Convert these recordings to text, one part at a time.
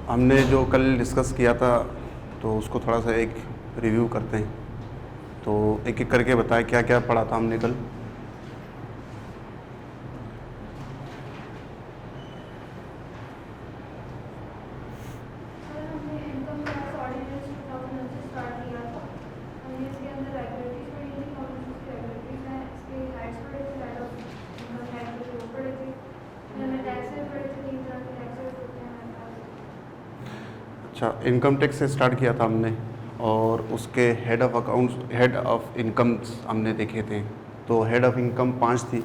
हमने जो कल डिस्कस किया था तो उसको थोड़ा सा एक रिव्यू करते हैं। तो एक एक करके बताएं क्या क्या पढ़ा था हमने कल। अच्छा, इनकम टैक्स से स्टार्ट किया था हमने और उसके head of accounts, head of incomes हमने देखे थे। तो हेड ऑफ इनकम 5 थी,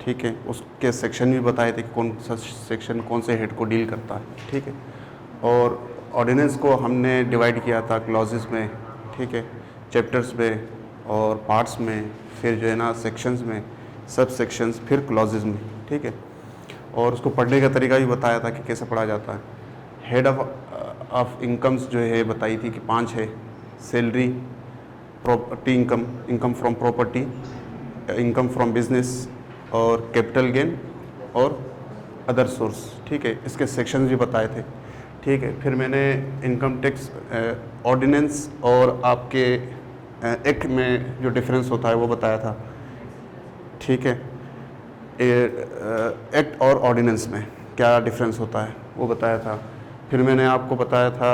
ठीक है। उसके सेक्शन भी बताए थे कि कौन सा सेक्शन कौन से हेड को डील करता है, ठीक है। और ऑर्डिनेंस को हमने डिवाइड किया था क्लॉजेस में, ठीक है, चैप्टर्स में और पार्ट्स में, फिर जो है ना सेक्शंस में, सब सेक्शंस, फिर क्लॉजेस में, ठीक है। और उसको पढ़ने का तरीका भी बताया था कि कैसे पढ़ा जाता है। हेड ऑफ इनकम्स जो है बताई थी कि 5 है। Salary, property income, income from property, income from business और कैपिटल गेन और अदर सोर्स, ठीक है। इसके सेक्शंस भी बताए थे, ठीक है। फिर मैंने इनकम टैक्स ऑर्डिनेंस और आपके एक्ट में जो डिफरेंस होता है वो बताया था, ठीक है। एक्ट और ऑर्डिनेंस में क्या डिफरेंस होता है वो बताया था। फिर मैंने आपको बताया था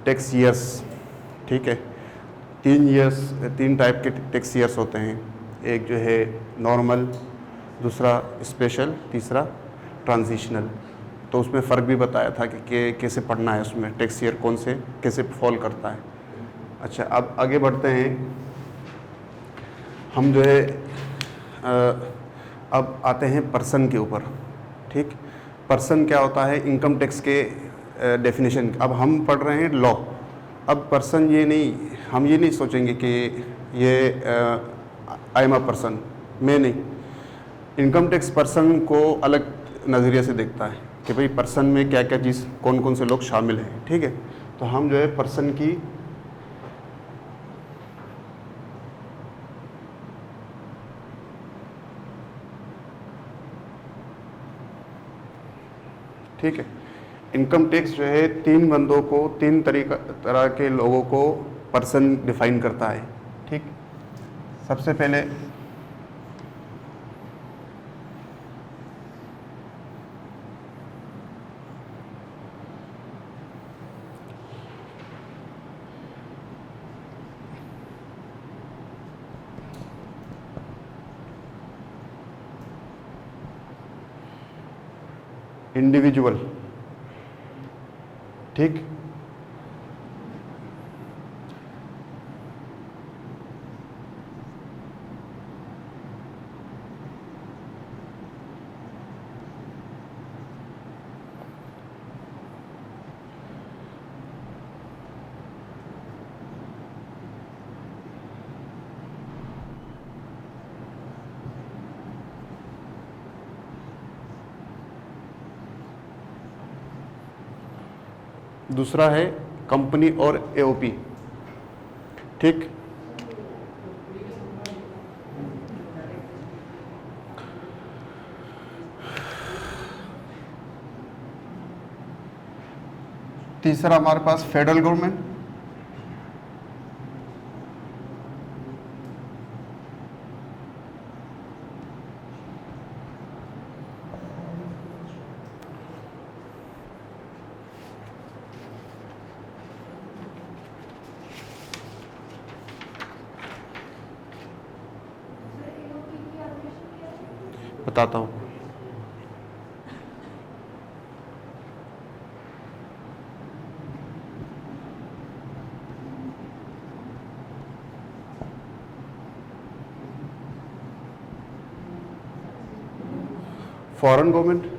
टैक्स ईयर्स, ठीक है। 3 टाइप के टैक्स ईयर्स होते हैं। एक जो है नॉर्मल, दूसरा स्पेशल, तीसरा ट्रांजिशनल। तो उसमें फ़र्क भी बताया था कि कैसे पढ़ना है, उसमें टैक्स ईयर कौन से कैसे फॉल करता है। अच्छा, अब आगे बढ़ते हैं। हम जो है अब आते हैं पर्सन के ऊपर, ठीक। पर्सन क्या होता है, इनकम टैक्स के डेफिनेशन। अब हम पढ़ रहे हैं लॉ। अब पर्सन ये नहीं, हम ये नहीं सोचेंगे कि ये आई एम अ पर्सन, मैं नहीं। इनकम टैक्स पर्सन को अलग नज़रिए से देखता है कि भाई पर्सन में क्या क्या चीज़, कौन कौन से लोग शामिल हैं, ठीक है। तो हम जो है पर्सन की ठीक है, इनकम टैक्स जो है 3 बंदों को, 3 तरह के लोगों को पर्सन डिफाइन करता है, ठीक। सबसे पहले इंडिविजुअल, ठीक। दूसरा है कंपनी और एओपी, ठीक। तीसरा हमारे पास फेडरल गवर्नमेंट, बताता हूँ। फॉरेन गवर्नमेंट,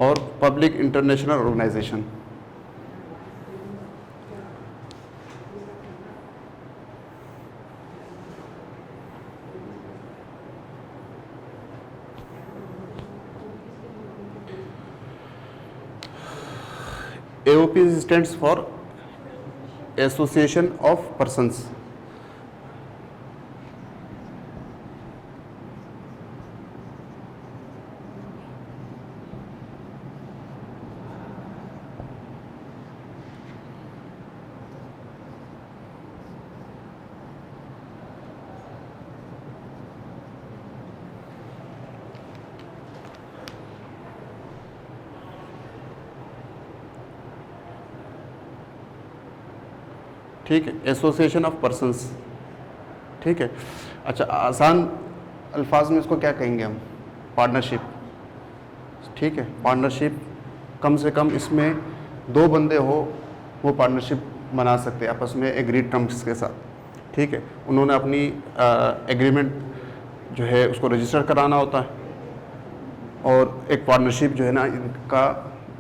और public international organisation. AOP stands for Association of Persons। ठीक है, एसोसिएशन ऑफ पर्सन्स। ठीक है, अच्छा आसान अल्फाज में इसको क्या कहेंगे हम? पार्टनरशिप। ठीक है, पार्टनरशिप कम से कम इसमें 2 बंदे हो वो पार्टनरशिप बना सकते हैं आपस में एग्रीड टर्म्स के साथ। ठीक है, उन्होंने अपनी एग्रीमेंट जो है उसको रजिस्टर कराना होता है और एक पार्टनरशिप जो है ना इनका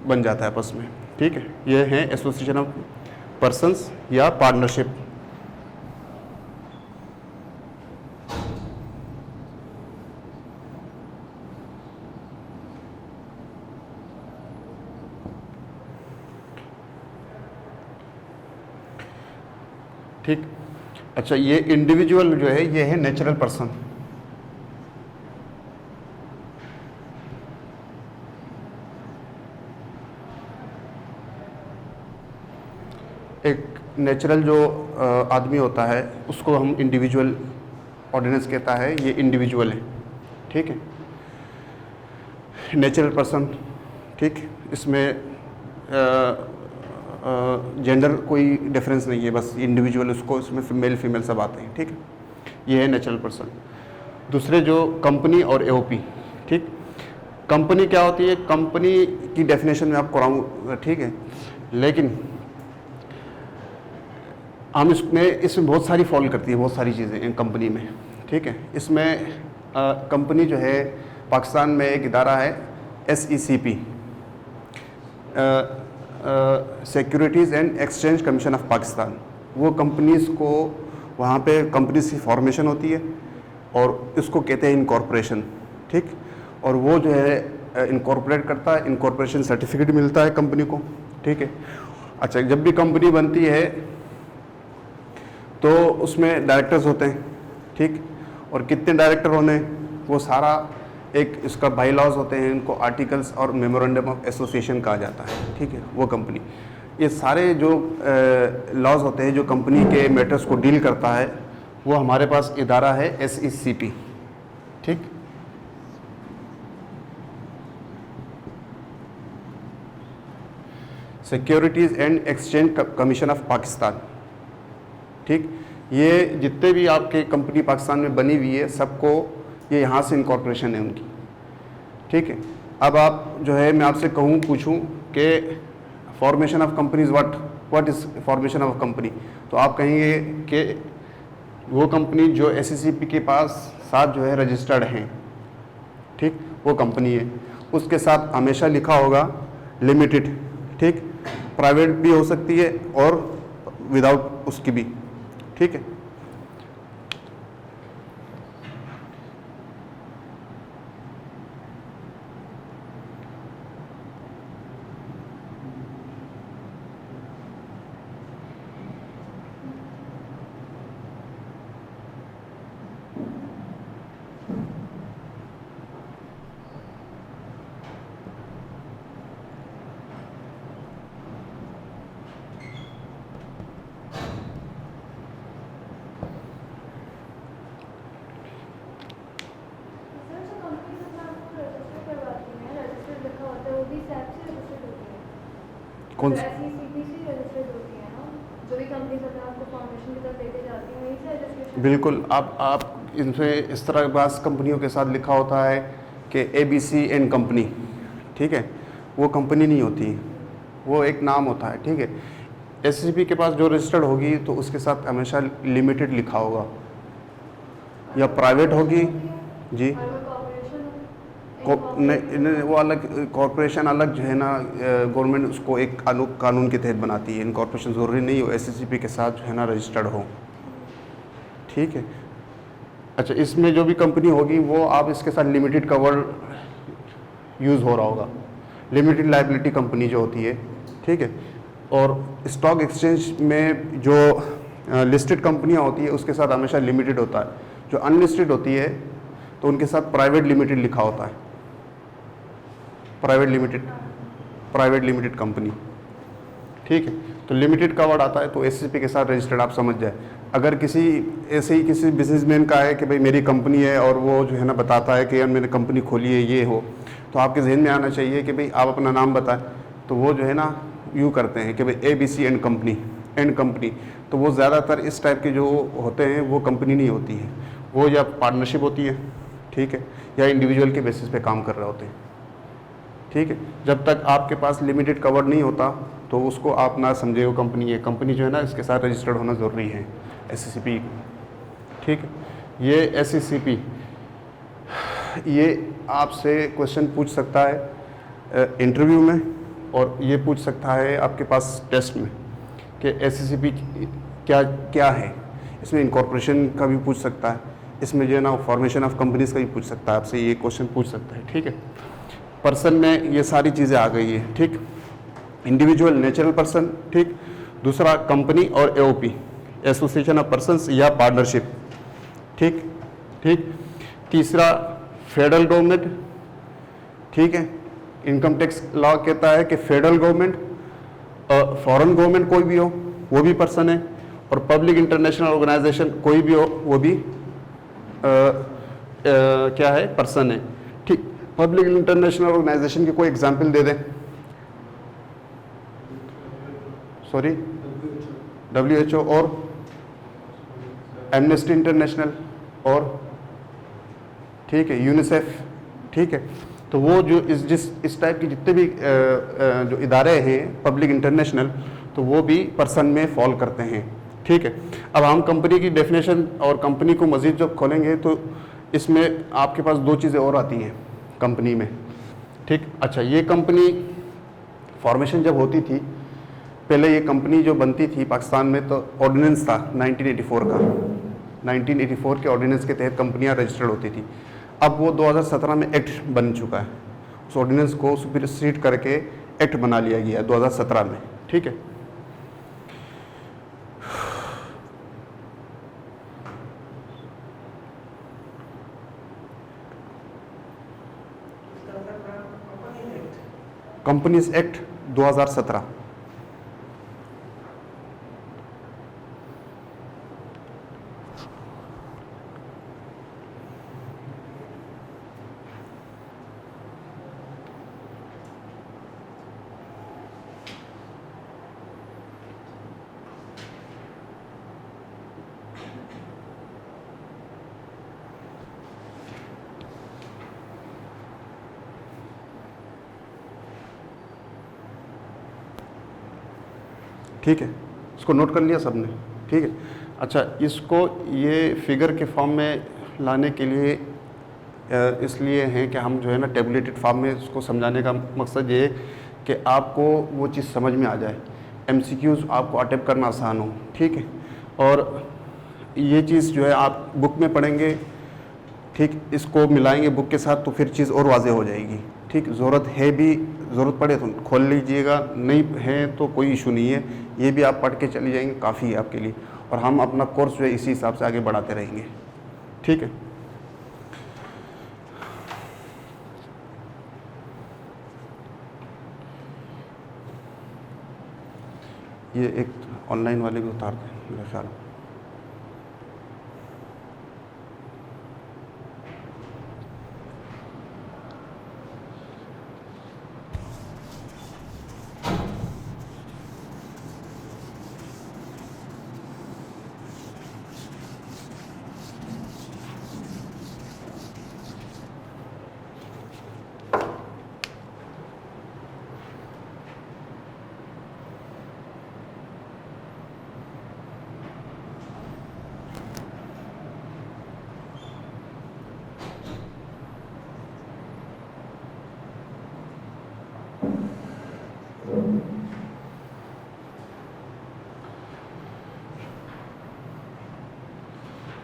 बन जाता है आपस में। ठीक है, ये है एसोसिएशन ऑफ पर्सन्स या पार्टनरशिप। ठीक, अच्छा ये इंडिविजुअल जो है ये है नेचुरल पर्सन। एक नेचुरल जो आदमी होता है उसको हम इंडिविजुअल ऑर्डिनेंस कहता है, ये इंडिविजुअल है। ठीक है, नेचुरल पर्सन। ठीक, इसमें जेंडर कोई डिफरेंस नहीं है, बस इंडिविजुअल उसको इसमें मेल फीमेल सब आते हैं। ठीक है, ये है नेचुरल पर्सन। दूसरे जो कंपनी और एओपी। ठीक, कंपनी क्या होती है? कंपनी की डेफिनेशन में आपको कराऊँ, ठीक है, लेकिन हम इसमें बहुत सारी फॉलो करती है, बहुत सारी चीज़ें कंपनी में। ठीक है, इसमें कंपनी जो है पाकिस्तान में एक इदारा है SECP, securities and exchange commission of Pakistan. वो कंपनीज़ को वहाँ पे कंपनीज की फॉर्मेशन होती है और इसको कहते हैं इनकॉर्पोरेशन। ठीक, और वो जो है इनकॉर्पोरेट करता है, इनकॉर्पोरेशन सर्टिफिकेट मिलता है कंपनी को। ठीक है, अच्छा जब भी कंपनी बनती है तो उसमें डायरेक्टर्स होते हैं। ठीक, और कितने डायरेक्टर होने वो सारा एक इसका बाई लॉज होते हैं, इनको आर्टिकल्स और मेमोरेंडम ऑफ एसोसिएशन कहा जाता है। ठीक है, वो कंपनी ये सारे जो लॉज होते हैं जो कंपनी के मैटर्स को डील करता है वो हमारे पास इदारा है SECP। ठीक, securities and exchange commission of Pakistan. ठीक, ये जितने भी आपके कंपनी पाकिस्तान में बनी हुई है सबको ये यहाँ से इनकॉर्पोरेशन है उनकी। ठीक है, अब आप जो है मैं आपसे कहूँ पूछूँ कि formation of companies what is formation of company, तो आप कहेंगे कि वो कंपनी जो SECP के पास साथ जो है रजिस्टर्ड हैं। ठीक, वो कंपनी है, उसके साथ हमेशा लिखा होगा लिमिटेड। ठीक, प्राइवेट भी हो सकती है और विदाउट उसकी भी। ठीक है, कौन सी? SECP से रजिस्टर्ड होती है ना, जो भी कंपनीज अपने आपको फॉर्मेशन की तरफ लेके जाती हैं वहीं से रजिस्ट्रेशन। बिल्कुल, आप इनमें इस तरह बास कंपनियों के साथ लिखा होता है कि ABC एंड कंपनी। ठीक है, वो कंपनी नहीं होती, वो एक नाम होता है। ठीक है, SECP के पास जो रजिस्टर्ड होगी तो उसके साथ हमेशा लिमिटेड लिखा होगा या प्राइवेट होगी। जी, नहीं, वो अलग, कॉरपोरेशन अलग जो है ना, गवर्नमेंट उसको एक कानून के तहत बनाती है। इनकॉर्पोरेशन ज़रूरी नहीं हो एसएससीपी के साथ जो है ना रजिस्टर्ड हो, ठीक है। अच्छा, इसमें जो भी कंपनी होगी वो आप इसके साथ लिमिटेड कवर यूज़ हो रहा होगा, लिमिटेड लाइबिलिटी कंपनी जो होती है, ठीक है। और स्टॉक एक्सचेंज में जो लिस्टेड कंपनियां होती है उसके साथ हमेशा लिमिटेड होता है। जो अनलिस्टेड होती है तो उनके साथ प्राइवेट लिमिटेड लिखा होता है, प्राइवेट लिमिटेड कंपनी, ठीक है। तो लिमिटेड का वर्ड आता है तो एसएससीपी के साथ रजिस्टर्ड, आप समझ जाए। अगर किसी ऐसे ही किसी बिजनेसमैन का है कि भाई मेरी कंपनी है और वो जो है ना बताता है कि यार मैंने कंपनी खोली है ये हो, तो आपके जहन में आना चाहिए कि भाई आप अपना नाम बताएं। तो वो जो है ना यूँ करते हैं कि भाई ABC एंड कंपनी, तो वो ज़्यादातर इस टाइप के जो होते हैं वो कंपनी नहीं होती है, वो या पार्टनरशिप होती है, ठीक है, या इंडिविजुअल के बेसिस पे काम कर रहे होते हैं, ठीक है। जब तक आपके पास लिमिटेड कवर नहीं होता तो उसको आप ना समझे वो कंपनी है। कंपनी जो है ना इसके साथ रजिस्टर्ड होना ज़रूरी है एसएससीपी, ठीक है। ये एसएससीपी ये आपसे क्वेश्चन पूछ सकता है इंटरव्यू में, और ये पूछ सकता है आपके पास टेस्ट में कि एसएससीपी क्या क्या है। इसमें इनकॉर्पोरेशन का भी पूछ सकता है, इसमें जो है ना फॉर्मेशन ऑफ कंपनीज का भी पूछ सकता है, आपसे ये क्वेश्चन पूछ सकता है, ठीक है। पर्सन में ये सारी चीज़ें आ गई है, ठीक। इंडिविजुअल नेचुरल पर्सन, ठीक। दूसरा कंपनी और एओपी, एसोसिएशन ऑफ पर्सन्स या पार्टनरशिप, ठीक। तीसरा फेडरल गवर्नमेंट, ठीक है। इनकम टैक्स लॉ कहता है कि फेडरल गवर्नमेंट, फॉरेन गवर्नमेंट कोई भी हो वो भी पर्सन है, और पब्लिक इंटरनेशनल ऑर्गेनाइजेशन कोई भी हो वो भी क्या है, पर्सन है, ठीक। पब्लिक इंटरनेशनल ऑर्गेनाइजेशन की कोई एग्जांपल दे दें। सॉरी, WHO और एमनेस्टी इंटरनेशनल और, ठीक है, यूनिसेफ, ठीक है। तो वो जो इस टाइप के जितने भी जो इदारे हैं पब्लिक इंटरनेशनल, तो वो भी पर्सन में फॉल करते हैं, ठीक है। अब हम कंपनी की डेफिनेशन और कंपनी को मज़ीद जब खोलेंगे तो इसमें आपके पास दो चीज़ें और आती हैं कंपनी में, ठीक। अच्छा, ये कंपनी फॉर्मेशन जब होती थी, पहले ये कंपनी जो बनती थी पाकिस्तान में तो ऑर्डिनेंस था 1984 का, 1984 के ऑर्डिनेंस के तहत कंपनियां रजिस्टर्ड होती थी। अब वो 2017 में एक्ट बन चुका है, उस ऑर्डिनेंस को सुपरसीड करके एक्ट बना लिया गया 2017 में, ठीक है। कंपनीज एक्ट 2017, ठीक है। इसको नोट कर लिया सबने, ठीक है। अच्छा, इसको ये फिगर के फॉर्म में लाने के लिए इसलिए हैं कि हम जो है ना टेबुलेटेड फॉर्म में इसको समझाने का मकसद ये है कि आपको वो चीज़ समझ में आ जाए, MCQs आपको अटेम्प्ट करना आसान हो, ठीक है। और ये चीज़ जो है आप बुक में पढ़ेंगे, ठीक, इसको मिलाएंगे बुक के साथ तो फिर चीज़ और वाज़ेह हो जाएगी, ठीक। ज़रूरत पड़े तो खोल लीजिएगा, नहीं है तो कोई इशू नहीं है, ये भी आप पढ़ के चली जाएंगे, काफ़ी है आपके लिए। और हम अपना कोर्स जो है इसी हिसाब से आगे बढ़ाते रहेंगे, ठीक है। ये एक ऑनलाइन वाले भी उतार दें मेरा ख्याल।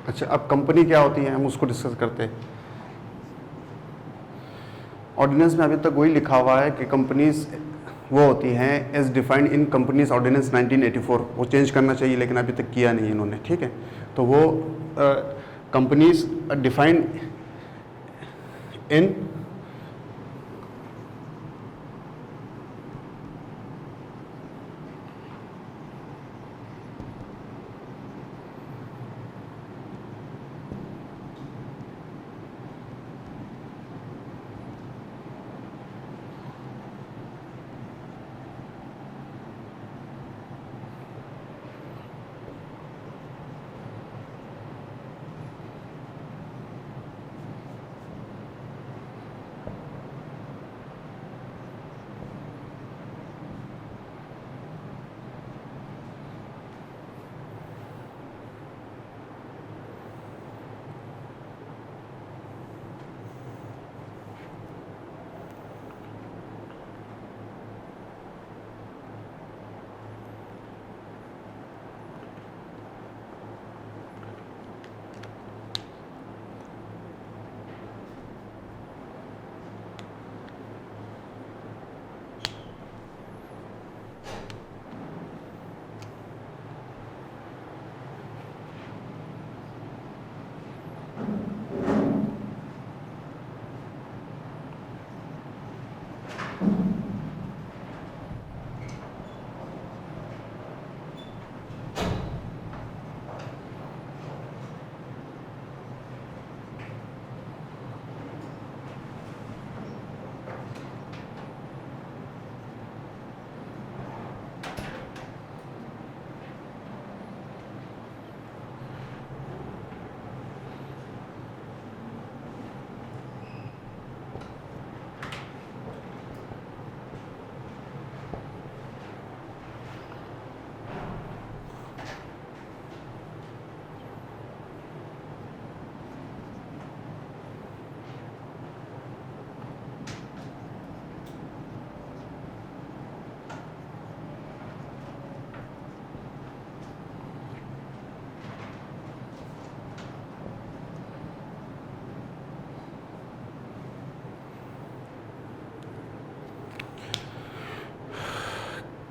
अच्छा, अब कंपनी क्या होती है हम उसको डिस्कस करते हैं। ऑर्डिनेंस में अभी तक वही लिखा हुआ है कि कंपनीज वो होती हैं as defined in companies ordinance 1984। वो चेंज करना चाहिए लेकिन अभी तक किया नहीं इन्होंने, ठीक है। तो वो कंपनीज डिफाइंड इन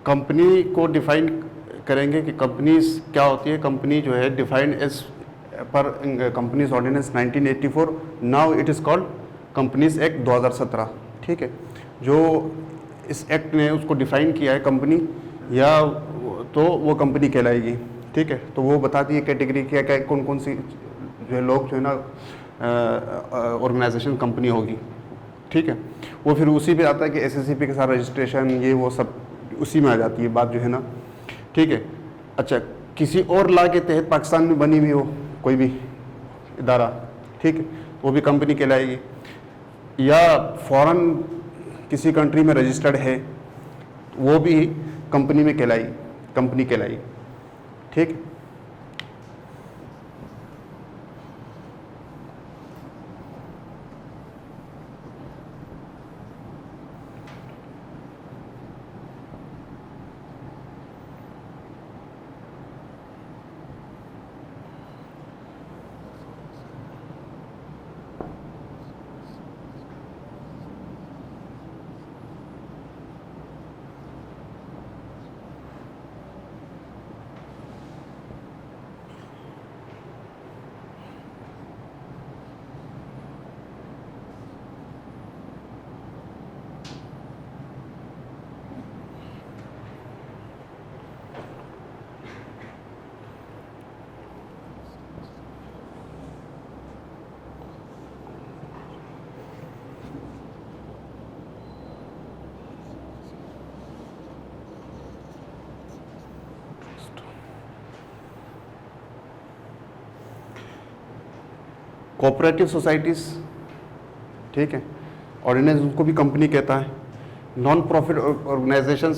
कंपनी को डिफाइन करेंगे कि कंपनीज क्या होती है। कंपनी जो है defined as per companies ordinance 1984, now it is called companies act 2017, ठीक है। जो इस एक्ट ने उसको डिफाइन किया है कंपनी या तो वो कंपनी कहलाएगी, ठीक है। तो वो बताती है कैटेगरी क्या क्या कौन कौन सी जो है लोग जो है ना ऑर्गेनाइजेशन कंपनी होगी, ठीक है। वो फिर उसी पे आता है कि एसएससीपी के साथ रजिस्ट्रेशन ये वो सब उसी में आ जाती है बात जो है ना, ठीक है। अच्छा, किसी और लॉ के तहत पाकिस्तान में बनी हुई हो कोई भी इदारा, ठीक है, वो भी कंपनी कहलाएगी। या फॉरेन किसी कंट्री में रजिस्टर्ड है वो भी कंपनी में कंपनी कहलाएगी, ठीक है। कोऑपरेटिव सोसाइटीज़, ठीक है, ऑर्डिनेंस उनको भी कंपनी कहता है। नॉन प्रॉफिट ऑर्गेनाइजेशन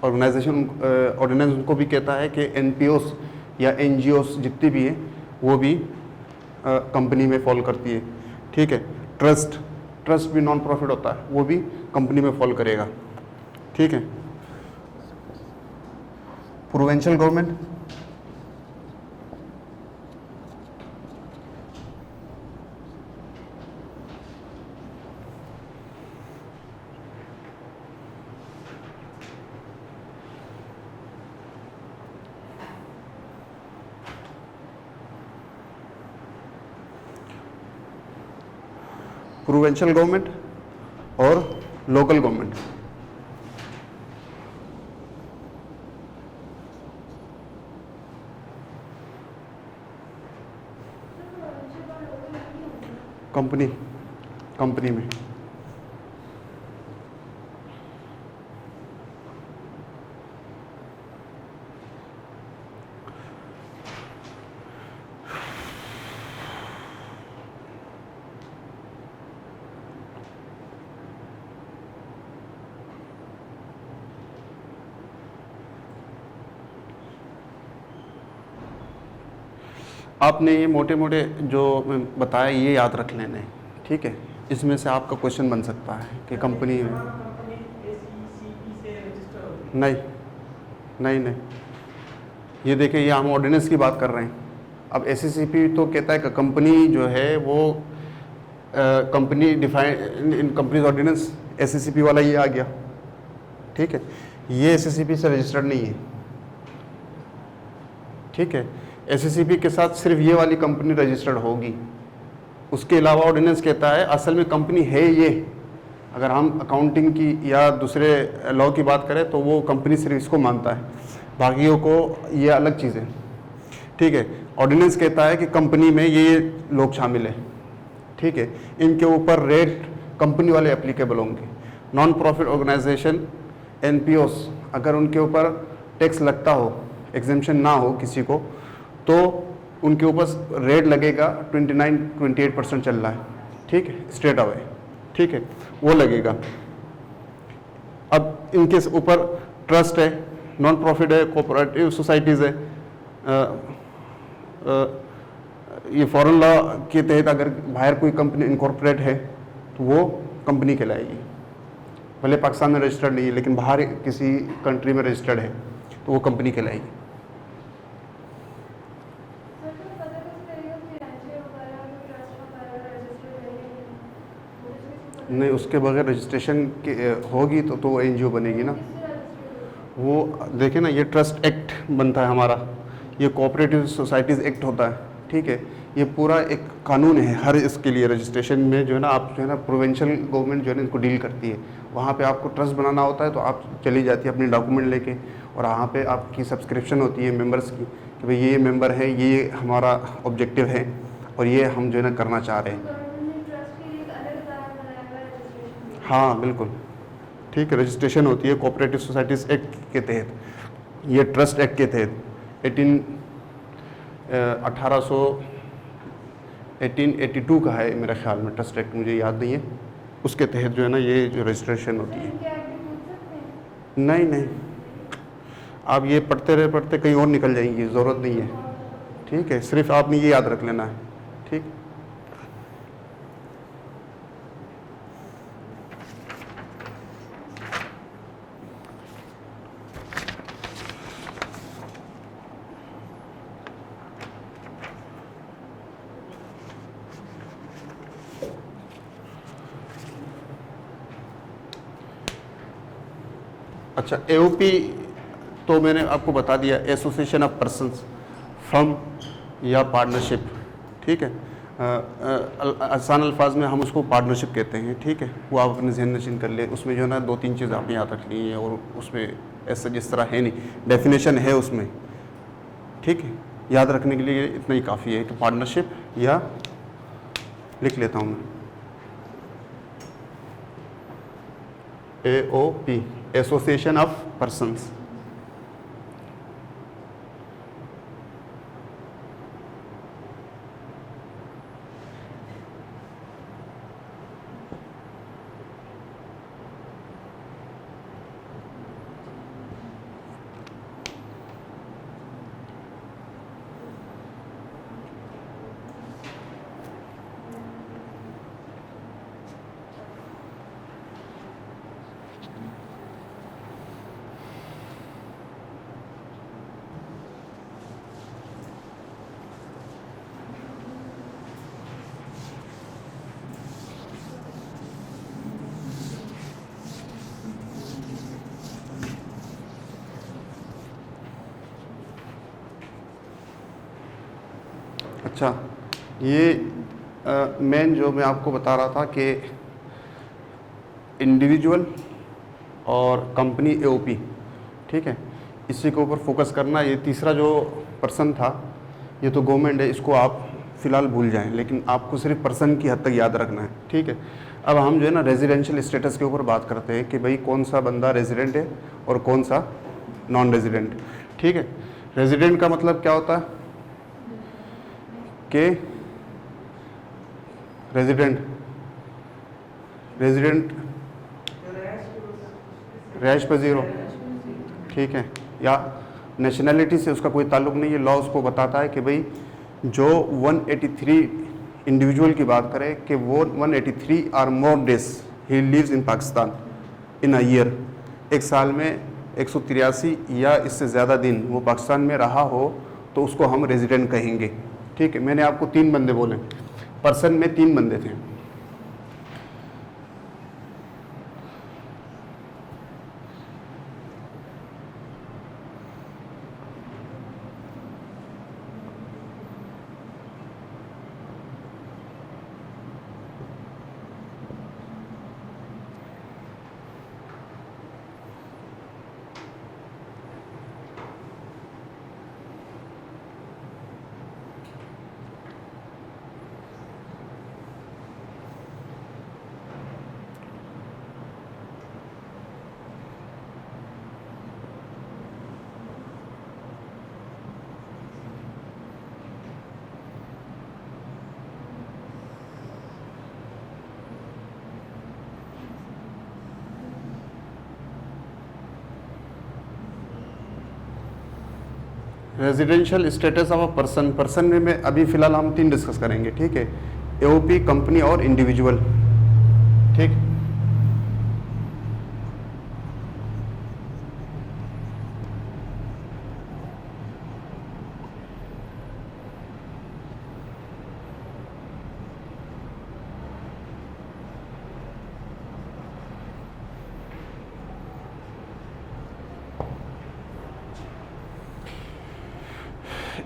ऑर्डिनेंस उनको भी कहता है कि एनपीओस या एनजीओस जितनी भी हैं वो भी कंपनी में फॉल करती है, ठीक है। ट्रस्ट भी नॉन प्रॉफिट होता है, वो भी कंपनी में फॉल करेगा, ठीक है। प्रोविंशियल गवर्नमेंट, प्रोविंशियल गवर्नमेंट और लोकल गवर्नमेंट। कंपनी, कंपनी में आपने ये मोटे मोटे जो बताया ये याद रख लेने, ठीक है। इसमें से आपका क्वेश्चन बन सकता है कि कंपनी में नहीं नहीं नहीं, ये देखिए ये हम ऑर्डिनेंस की बात कर रहे हैं। अब एससीसीपी तो कहता है कि कंपनी जो है वो company define in companies ordinance, SCCP वाला ये आ गया, ठीक है। ये एससीसीपी से रजिस्टर्ड नहीं है, ठीक है। एससीसीपी के साथ सिर्फ ये वाली कंपनी रजिस्टर्ड होगी, उसके अलावा ऑर्डिनेंस कहता है असल में कंपनी है ये। अगर हम अकाउंटिंग की या दूसरे लॉ की बात करें तो वो कंपनी सिर्फ इसको मानता है, बाकियों को ये अलग चीज़ है, ठीक है। ऑर्डिनेंस कहता है कि कंपनी में ये लोग शामिल हैं, ठीक है। इनके ऊपर रेट कंपनी वाले एप्लीकेबल होंगे। नॉन प्रॉफिट ऑर्गेनाइजेशन एनपीओस, अगर उनके ऊपर टैक्स लगता हो, एग्जेम्पशन ना हो किसी को, तो उनके ऊपर रेट लगेगा 29-28% चल रहा है, ठीक है, स्ट्रेट अवे, ठीक है, वो लगेगा। अब इनके ऊपर ट्रस्ट है, नॉन प्रॉफिट है, कोऑपरेटिव सोसाइटीज़ है। ये फॉरेन लॉ के तहत अगर बाहर कोई कंपनी इनकॉर्पोरेट है तो वो कंपनी कहलाएगी, भले पाकिस्तान में रजिस्टर्ड नहीं है लेकिन बाहर किसी कंट्री में रजिस्टर्ड है तो वो कंपनी कहलाएगी। नहीं, उसके बगैर रजिस्ट्रेशन के होगी तो एनजीओ बनेगी ना। वो देखें ना, ये ट्रस्ट एक्ट बनता है हमारा, ये कोऑपरेटिव सोसाइटीज़ एक्ट होता है, ठीक है। ये पूरा एक कानून है हर इसके लिए। रजिस्ट्रेशन में जो है ना, आप जो है ना प्रोविंशियल गवर्नमेंट जो है ना इनको डील करती है। वहाँ पे आपको ट्रस्ट बनाना होता है तो आप चली जाती है अपने डॉक्यूमेंट लेके, और वहाँ पे आपकी सब्सक्रिप्शन होती है मेंबर्स की कि भाई ये मेंबर है, ये हमारा ऑब्जेक्टिव है और ये हम जो है ना करना चाह रहे हैं। हाँ बिल्कुल, ठीक है। रजिस्ट्रेशन होती है कोऑपरेटिव सोसाइटीज़ एक्ट के तहत, ये ट्रस्ट एक्ट के तहत 1882 का है मेरे ख्याल में ट्रस्ट एक्ट, मुझे याद नहीं है। उसके तहत जो है ना ये जो रजिस्ट्रेशन होती है। नहीं नहीं, आप ये पढ़ते कहीं और निकल जाएंगी, ज़रूरत नहीं है, ठीक है। सिर्फ आपने ये याद रख लेना है, ठीक। अच्छा, एओपी तो मैंने आपको बता दिया, एसोसिएशन ऑफ पर्संस, फर्म या पार्टनरशिप, ठीक है। आसान अल्फाज में हम उसको पार्टनरशिप कहते हैं, ठीक है। वो आप अपने जहन नशीन कर ले। उसमें जो है ना 2-3 चीज़ आपने याद रख ली है, और उसमें ऐसा जिस तरह है नहीं, डेफिनेशन है उसमें, ठीक है। याद रखने के लिए इतना ही काफ़ी है कि पार्टनरशिप, या लिख लेता हूँ मैं एओपी, एसोसिएशन ऑफ पर्संस। अच्छा, ये मेन जो मैं आपको बता रहा था कि इंडिविजुअल और कंपनी एओपी, ठीक है, इसी के ऊपर फोकस करना। ये तीसरा जो पर्सन था ये तो गवर्नमेंट है, इसको आप फिलहाल भूल जाएं, लेकिन आपको सिर्फ पर्सन की हद तक याद रखना है, ठीक है। अब हम जो है ना रेजिडेंशियल स्टेटस के ऊपर बात करते हैं कि भाई कौन सा बंदा रेजिडेंट है और कौन सा नॉन रेजिडेंट, ठीक है। रेजिडेंट का मतलब क्या होता है कि रेजिडेंट रहायश पर ज़ीरो, ठीक है, या नेशनैलिटी से उसका कोई ताल्लुक नहीं है। लॉ उसको बताता है कि भाई जो 183 इंडिविजुअल की बात करें कि वो 183 or more days he lives in Pakistan in a year, एक साल में 183 या इससे ज़्यादा दिन वो पाकिस्तान में रहा हो तो उसको हम रेजिडेंट कहेंगे, ठीक है। मैंने आपको 3 बंदे बोले, पर्सन में 3 बंदे थे। Residential status of a person, person में अभी फ़िलहाल हम 3 डिस्कस करेंगे, ठीक है, एओपी, कंपनी और इंडिविजुअल, ठीक।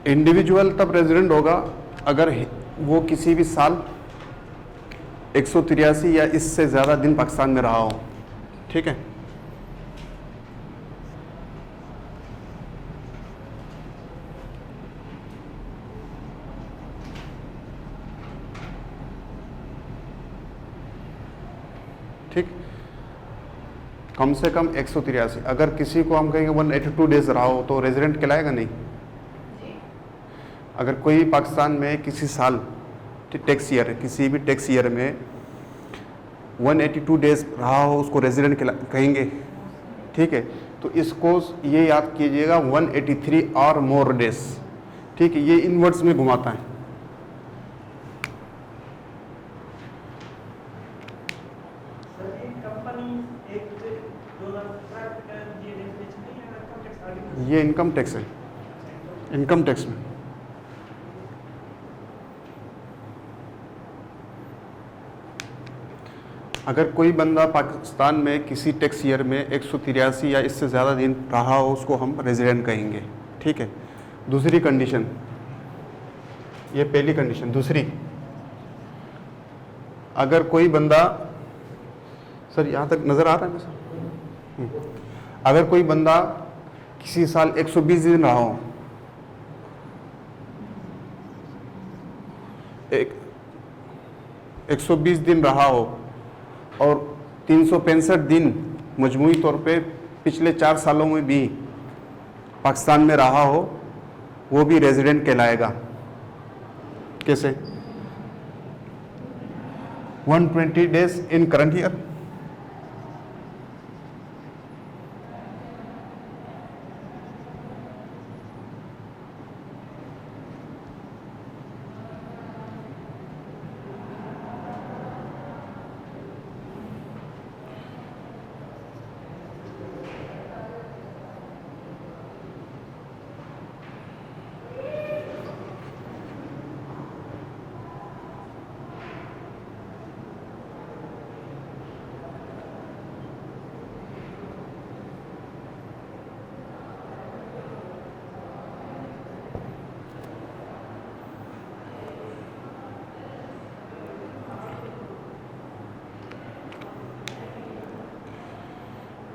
इंडिविजुअल तब रेजिडेंट होगा अगर वो किसी भी साल 183 या इससे ज़्यादा दिन पाकिस्तान में रहा हो, ठीक है। ठीक, कम से कम 183। अगर किसी को हम कहेंगे 182 डेज रहा हो तो रेजिडेंट कहलाएगा नहीं। अगर कोई पाकिस्तान में किसी साल टैक्स ईयर, किसी भी टैक्स ईयर में 182 डेज रहा हो उसको रेजिडेंट कहेंगे, ठीक है। तो इसको ये याद कीजिएगा 183 और मोर डेज, ठीक है, ये इनवर्ड्स में घुमाता है। ये इनकम टैक्स है, इनकम टैक्स में अगर कोई बंदा पाकिस्तान में किसी टैक्स ईयर में 183 या इससे ज़्यादा दिन रहा हो उसको हम रेजिडेंट कहेंगे, ठीक है। दूसरी कंडीशन, ये पहली कंडीशन। दूसरी, अगर कोई बंदा, सर यहाँ तक नज़र आ रहा है सर, अगर कोई बंदा किसी साल 120 दिन रहा हो, 120 दिन रहा हो और 365 दिन मजमूई तौर पे पिछले 4 सालों में भी पाकिस्तान में रहा हो, वो भी रेजिडेंट कहलाएगा। कैसे? 120 डेज इन करंट ईयर,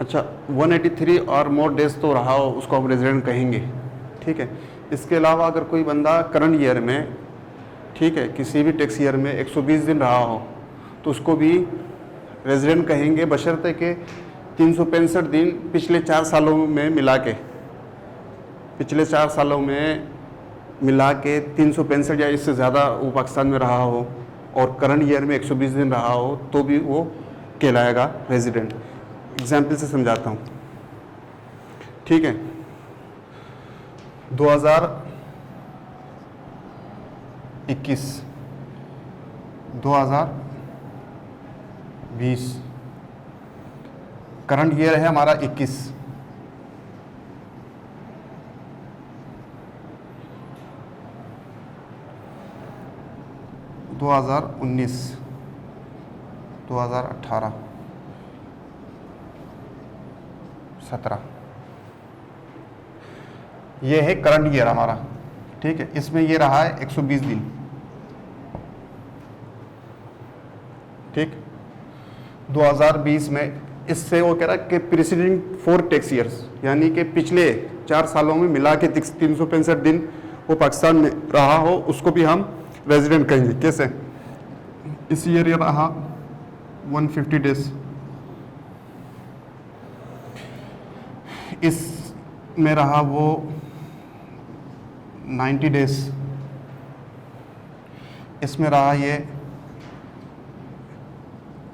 अच्छा 183 और मोर डेज तो रहा हो उसको हम रेजिडेंट कहेंगे, ठीक है। इसके अलावा अगर कोई बंदा करंट ईयर में, ठीक है, किसी भी टैक्स ईयर में 120 दिन रहा हो तो उसको भी रेजिडेंट कहेंगे, बशर्ते के 365 दिन पिछले 4 सालों में मिला के, पिछले 4 सालों में मिला के 365 या इससे ज़्यादा वो पाकिस्तान में रहा हो और करंट ईयर में 120 दिन रहा हो तो भी वो कहलाएगा रेजिडेंट। एग्जाम्पल से समझाता हूँ, ठीक है। 2021, 2020 करंट ईयर है हमारा 21, 2019, 2018, 17, ये है करंट ईयर हमारा, ठीक है। इसमें ये रहा है 120 दिन, ठीक। 2020 में इससे वो कह रहा है कि प्रीसीडिंग 4 टैक्स ईयर्स, यानी कि पिछले 4 सालों में मिला के 365 दिन वो पाकिस्तान में रहा हो उसको भी हम रेजिडेंट कहेंगे। कैसे? इस ईयर ये रहा 150 डेज, इस में रहा वो 90 डेज, इसमें रहा ये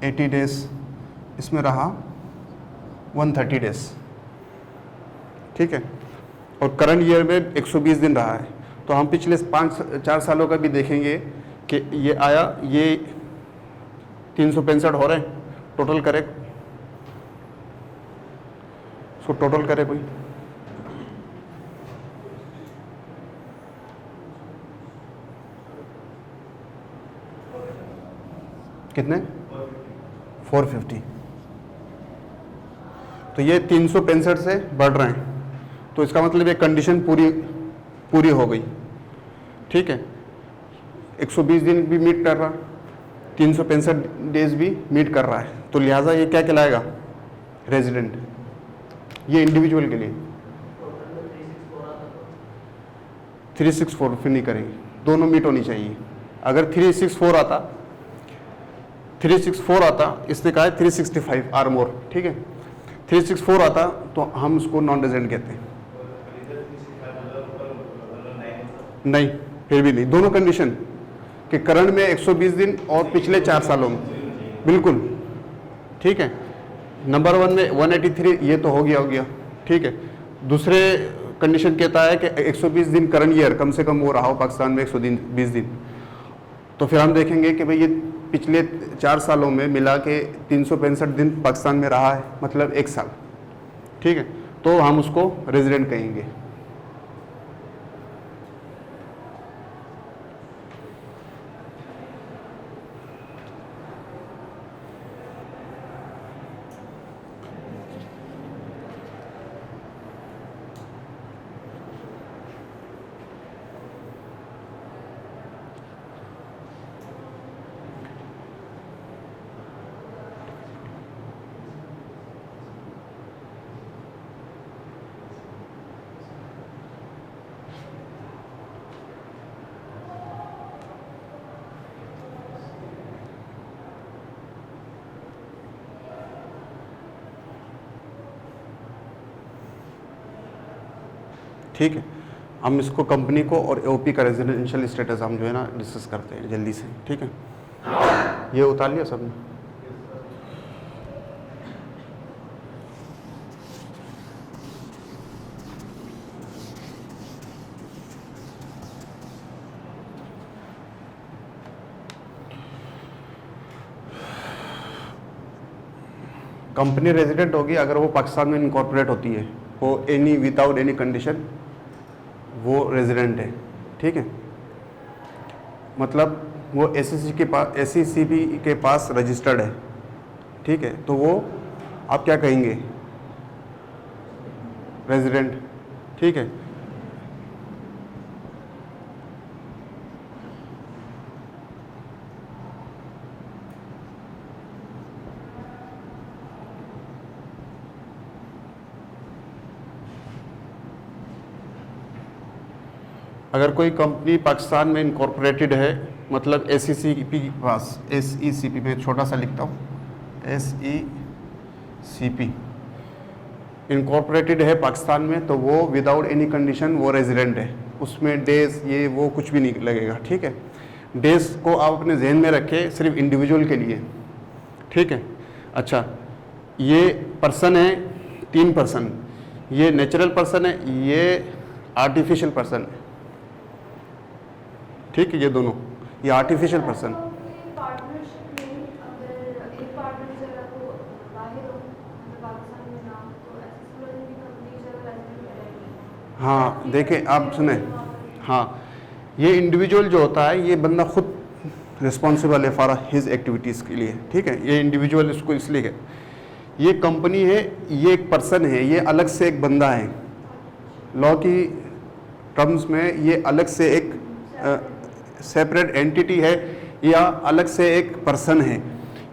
80 डेज, इसमें रहा 130 डेज, ठीक है। और करंट ईयर में 120 दिन रहा है तो हम पिछले 5-4 सालों का भी देखेंगे कि ये आया, ये 365 हो रहे हैं, टोटल करे, इसको टोटल करे कोई, कितने? 450। तो ये 365 से बढ़ रहे हैं तो इसका मतलब ये कंडीशन पूरी हो गई, ठीक है। 120 दिन भी मीट कर रहा, 365 डेज भी मीट कर रहा है, तो लिहाजा ये क्या कहलाएगा? रेजिडेंट। ये इंडिविजुअल के लिए 364 फिर नहीं करेंगे, दोनों मीट होनी चाहिए। अगर 364 आता, इसने कहा है 365 आर मोर, ठीक है। 364 आता तो हम उसको नॉन रेजिडेंट कहते हैं। नहीं, फिर भी नहीं, दोनों कंडीशन कि करंट में 120 दिन और पिछले 4 सालों में, बिल्कुल, ठीक है। नंबर 1 में 183 ये तो हो गया, ठीक है। दूसरे कंडीशन कहता है कि 120 दिन करंट ईयर कम से कम वो रहा हो पाकिस्तान में 120 दिन, तो फिर हम देखेंगे कि भाई ये पिछले 4 सालों में मिला के 365 दिन पाकिस्तान में रहा है, मतलब 1 साल, ठीक है, तो हम उसको रेजिडेंट कहेंगे। ठीक है, हम इसको कंपनी को और ओपी का रेजिडेंशियल स्टेटस हम जो है ना डिस्कस करते हैं जल्दी से, ठीक है। ये उतार लिया सबने? कंपनी रेजिडेंट होगी अगर वो पाकिस्तान में इनकॉर्पोरेट होती है, वो एनी विदाउट एनी कंडीशन वो रेजिडेंट है, ठीक है। मतलब वो एससीसी के पास, एससीसीबी के पास रजिस्टर्ड है, ठीक है, तो वो आप क्या कहेंगे? रेजिडेंट, ठीक है। अगर कोई कंपनी पाकिस्तान में इनकॉर्पोरेटेड है, मतलब SECP के पास, SECP में छोटा सा लिखता हूँ, SECP इनकॉर्पोरेटेड है पाकिस्तान में, तो वो विदाउट एनी कंडीशन वो रेजिडेंट है, उसमें डेज ये वो कुछ भी नहीं लगेगा, ठीक है। डेज को आप अपने जहन में रखें सिर्फ इंडिविजुअल के लिए, ठीक है। अच्छा, ये पर्सन है 3 पर्सन, ये नेचुरल पर्सन है, ये आर्टिफिशियल पर्सन है, ठीक है, ये दोनों, ये आर्टिफिशियल पर्सन। पार्टनरशिप में अगर एक पार्टनर की जगह को बाहर हो, पाकिस्तान में ना, तो ऐसे भी कंपनी की जगह रेजिडेंट रहेगी। हाँ देखें, आप सुने, हाँ, ये इंडिविजुअल जो होता है, ये बंदा खुद रिस्पॉन्सिबल है फॉर हिज एक्टिविटीज़ के लिए, ठीक है। ये इंडिविजुअल इसको इसलिए है, ये कंपनी है, ये एक पर्सन है, ये अलग से एक बंदा है, लॉ की टर्म्स में ये अलग से एक सेपरेट एंटिटी है या अलग से एक पर्सन है,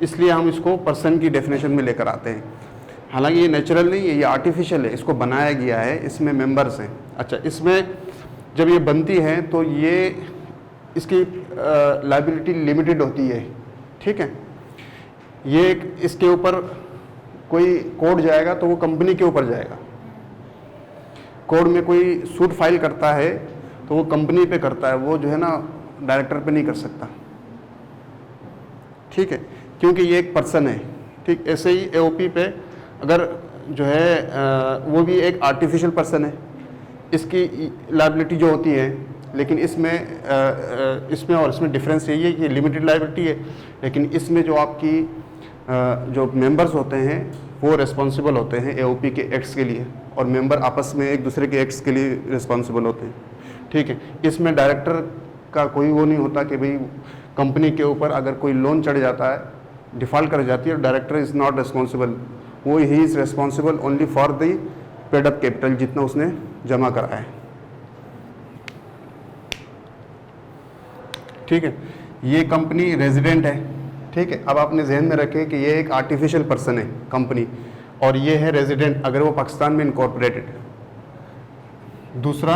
इसलिए हम इसको पर्सन की डेफिनेशन में लेकर आते हैं। हालांकि ये नेचुरल नहीं है, ये आर्टिफिशियल है, इसको बनाया गया है, इसमें मेंबर्स हैं। अच्छा, इसमें जब ये बनती है तो ये इसकी लायबिलिटी लिमिटेड होती है, ठीक है। ये इसके ऊपर कोई कोड जाएगा तो वो कंपनी के ऊपर जाएगा, कोड में कोई सूट फाइल करता है तो वो कंपनी पे करता है, वो जो है ना डायरेक्टर पे नहीं कर सकता, ठीक है, क्योंकि ये एक पर्सन है, ठीक। ऐसे ही AOP पे अगर जो है वो भी एक आर्टिफिशियल पर्सन है, इसकी लायबिलिटी जो होती है, लेकिन इसमें और इसमें डिफरेंस यही है कि लिमिटेड लायबिलिटी है, लेकिन इसमें जो आपकी जो मेंबर्स होते हैं वो रिस्पॉन्सिबल होते हैं AOP के एक्ट्स के लिए, और मेंबर आपस में एक दूसरे के एक्ट्स के लिए रिस्पॉन्सिबल होते हैं, ठीक है। इसमें डायरेक्टर का कोई वो नहीं होता कि भाई कंपनी के ऊपर अगर कोई लोन चढ़ जाता है, डिफ़ॉल्ट कर जाती है, डायरेक्टर इज़ नॉट रिस्पॉन्सिबल, वो he is responsible only for the paid up capital, जितना उसने जमा करा है, ठीक है। ये कंपनी रेजिडेंट है, ठीक है। अब आपने जहन में रखें कि ये एक आर्टिफिशियल पर्सन है कंपनी, और ये है रेजिडेंट अगर वो पाकिस्तान में इनकॉर्पोरेटेड। दूसरा,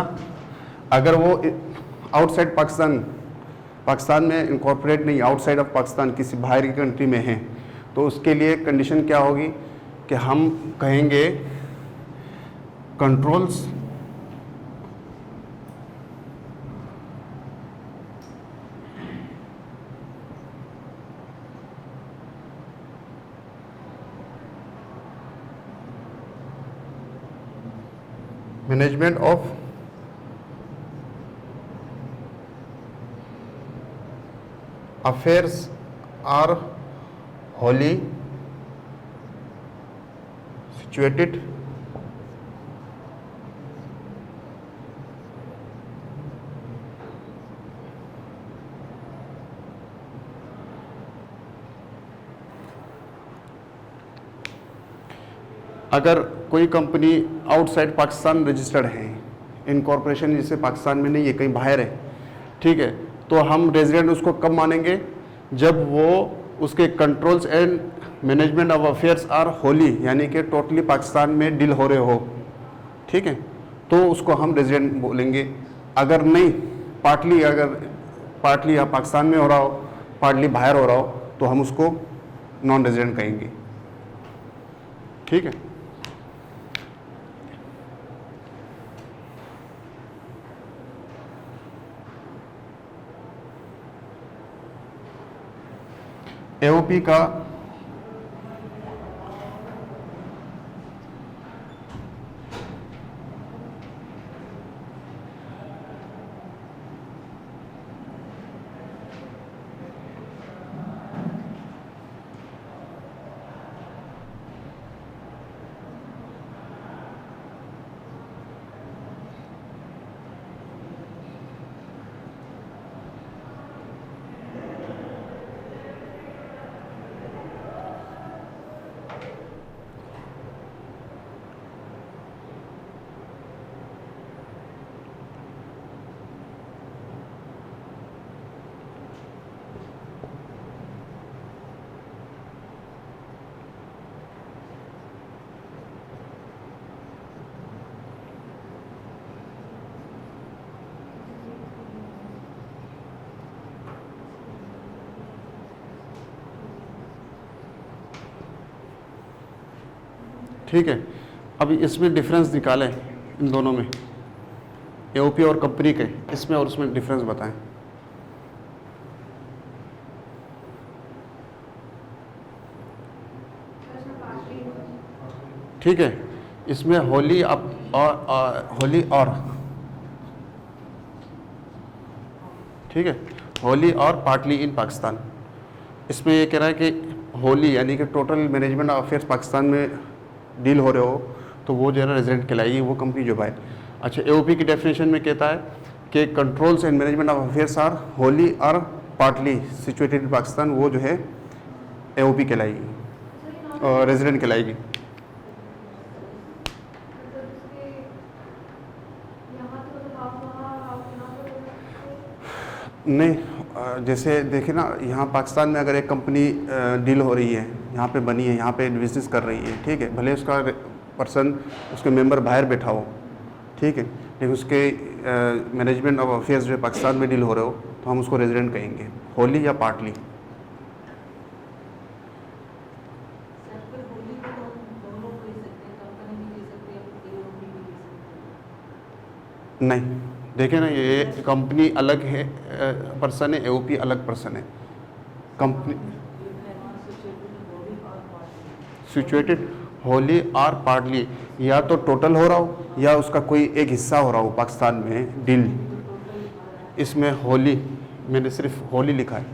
अगर वो आउटसाइड पाकिस्तान में इनकॉर्पोरेट नहीं, आउटसाइड ऑफ पाकिस्तान किसी बाहर की कंट्री में है, तो उसके लिए कंडीशन क्या होगी कि हम कहेंगे controls management of affairs are wholly situated अगर कोई कंपनी आउटसाइड पाकिस्तान रजिस्टर्ड है, इनकॉर्पोरेशन जिससे पाकिस्तान में नहीं है, कहीं बाहर है, ठीक है, तो हम रेजिडेंट उसको कब मानेंगे, जब वो उसके controls and management of affairs are wholly, यानी कि टोटली पाकिस्तान में डील हो रहे हो, ठीक है, तो उसको हम रेजिडेंट बोलेंगे। अगर नहीं, पार्टली या पाकिस्तान में हो रहा हो, पार्टली बाहर हो रहा हो, तो हम उसको नॉन रेजिडेंट कहेंगे, ठीक है। AOP का ठीक है। अभी इसमें डिफरेंस निकालें इन दोनों में, एओपी और कंपनी के, इसमें और उसमें डिफरेंस बताएं। ठीक है, इसमें होली होली और ठीक है, होली और पार्टली इन पाकिस्तान। इसमें ये कह रहा है कि होली यानी कि टोटल मैनेजमेंट अफेयर्स पाकिस्तान में डील हो रहे हो तो वो जो है ना रेजिडेंट कहलाएगी, वो कंपनी जो बाय। अच्छा, एओपी की डेफिनेशन में कहता है कि controls and management of affairs are wholly और पार्टली सिचुएटेड इन पाकिस्तान, वो जो है एओपी कहलाएगी और रेजिडेंट कहलाएगी। नहीं, जैसे देखें ना, यहाँ पाकिस्तान में अगर एक कंपनी डील हो रही है, यहाँ पे बनी है, यहाँ पे बिजनेस कर रही है, ठीक है, भले उसका पर्सन, उसके मेंबर बाहर बैठा हो, ठीक है, लेकिन उसके मैनेजमेंट ऑफ अफेयर्स जो पाकिस्तान में डील हो रहे हो तो हम उसको रेजिडेंट कहेंगे, होली या पार्टली। नहीं, देखें ना, ये कंपनी अलग है पर्सन है, एओपी अलग पर्सन है। कंपनी सिचुएटेड होली और पार्टली, या तो टोटल हो रहा हो या उसका कोई एक हिस्सा हो रहा हो पाकिस्तान में डील। इसमें होली, मैंने सिर्फ होली लिखा है,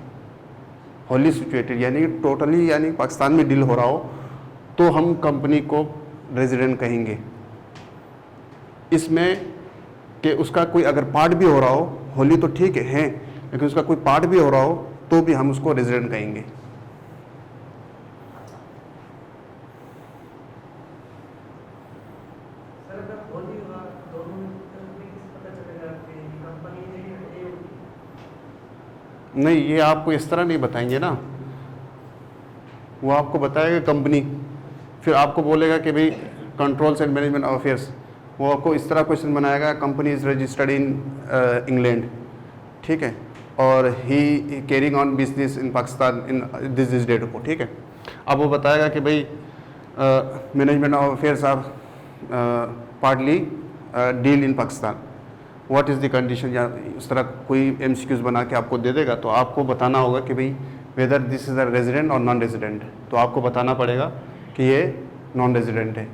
होली सिचुएटेड यानी टोटली यानी पाकिस्तान में डील हो रहा हो तो हम कंपनी को रेजिडेंट कहेंगे। इसमें कि उसका कोई अगर पार्ट भी हो रहा हो, होली तो ठीक है, लेकिन उसका कोई पार्ट भी हो रहा हो तो भी हम उसको रेजिडेंट कहेंगे। नहीं, ये आपको इस तरह नहीं बताएंगे ना, वो आपको बताएगा कंपनी, फिर आपको बोलेगा कि भाई controls and management of affairs, वो आपको इस तरह क्वेश्चन बनाएगा, company is registered in England, ठीक है, और he carrying on business in Pakistan in this date को, ठीक है। अब वो बताएगा कि भाई management of affairs are partly deal in Pakistan, what is the condition, या इस तरह कोई एमसीक्यूज बना के आपको दे देगा, तो आपको बताना होगा कि भाई whether this is a resident और नॉन रेजिडेंट, तो आपको बताना पड़ेगा कि ये नॉन रेजिडेंट है।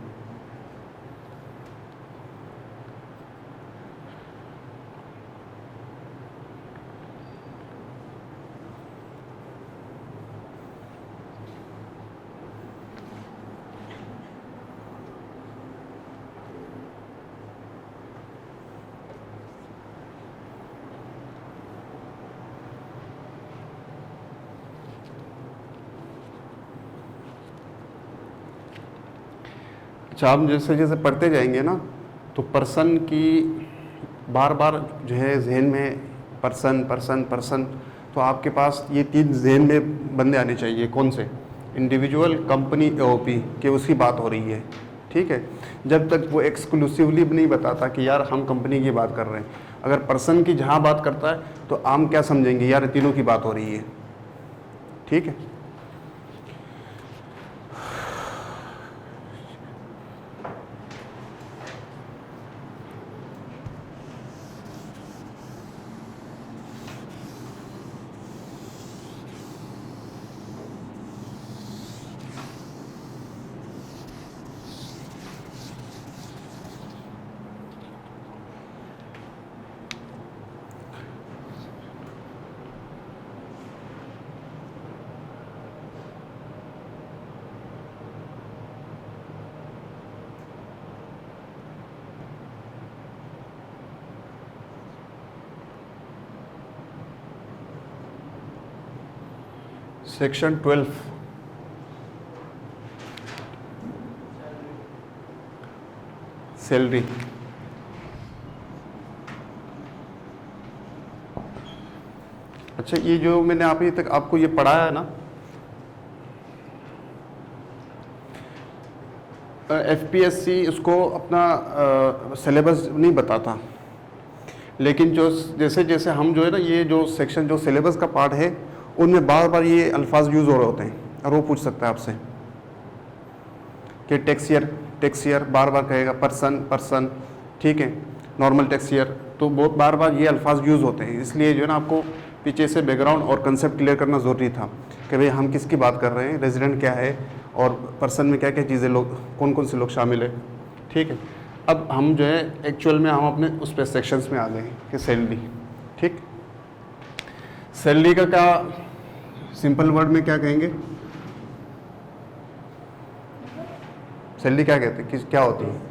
अच्छा, आप जैसे जैसे पढ़ते जाएंगे ना तो पर्सन की बार बार जो है जहन में पर्सन पर्सन पर्सन, तो आपके पास ये तीन जहन में बंदे आने चाहिए। कौन से? इंडिविजुअल, कंपनी, एओपी, कि उसकी बात हो रही है, ठीक है। जब तक वो एक्सक्लूसिवली नहीं बताता कि यार हम कंपनी की बात कर रहे हैं, अगर पर्सन की जहाँ बात करता है तो आम क्या समझेंगे, यार तीनों की बात हो रही है, ठीक है। Section 12 salary. अच्छा, ये जो मैंने अभी तक आपको ये पढ़ाया है ना, एफपीएससी उसको अपना सिलेबस नहीं बताता, लेकिन जो जैसे जैसे हम जो है ना, ये जो सेक्शन जो सिलेबस का पार्ट है उनमें बार बार ये अल्फाज यूज़ हो रहे होते हैं, और वो पूछ सकता है आपसे कि टैक्स ईयर टेक्स्ट ईयर, बार बार कहेगा पर्सन पर्सन, ठीक है, नॉर्मल टेक्स्ट ईयर, तो बहुत बार बार ये अल्फाज यूज़ होते हैं। इसलिए जो है ना आपको पीछे से बैकग्राउंड और कंसेप्ट क्लियर करना ज़रूरी था कि भाई हम किसकी बात कर रहे हैं, रेजिडेंट क्या है और पर्सन में क्या क्या चीज़ें, लोग कौन कौन से लोग शामिल है, ठीक है। अब हम जो है एक्चुअल में हम अपने उस पर सेक्शंस में आ गए कि सैलरी, ठीक। सैलरी का क्या सिंपल वर्ड में क्या कहेंगे, सैलरी क्या कहते हैं, किस क्या होती है?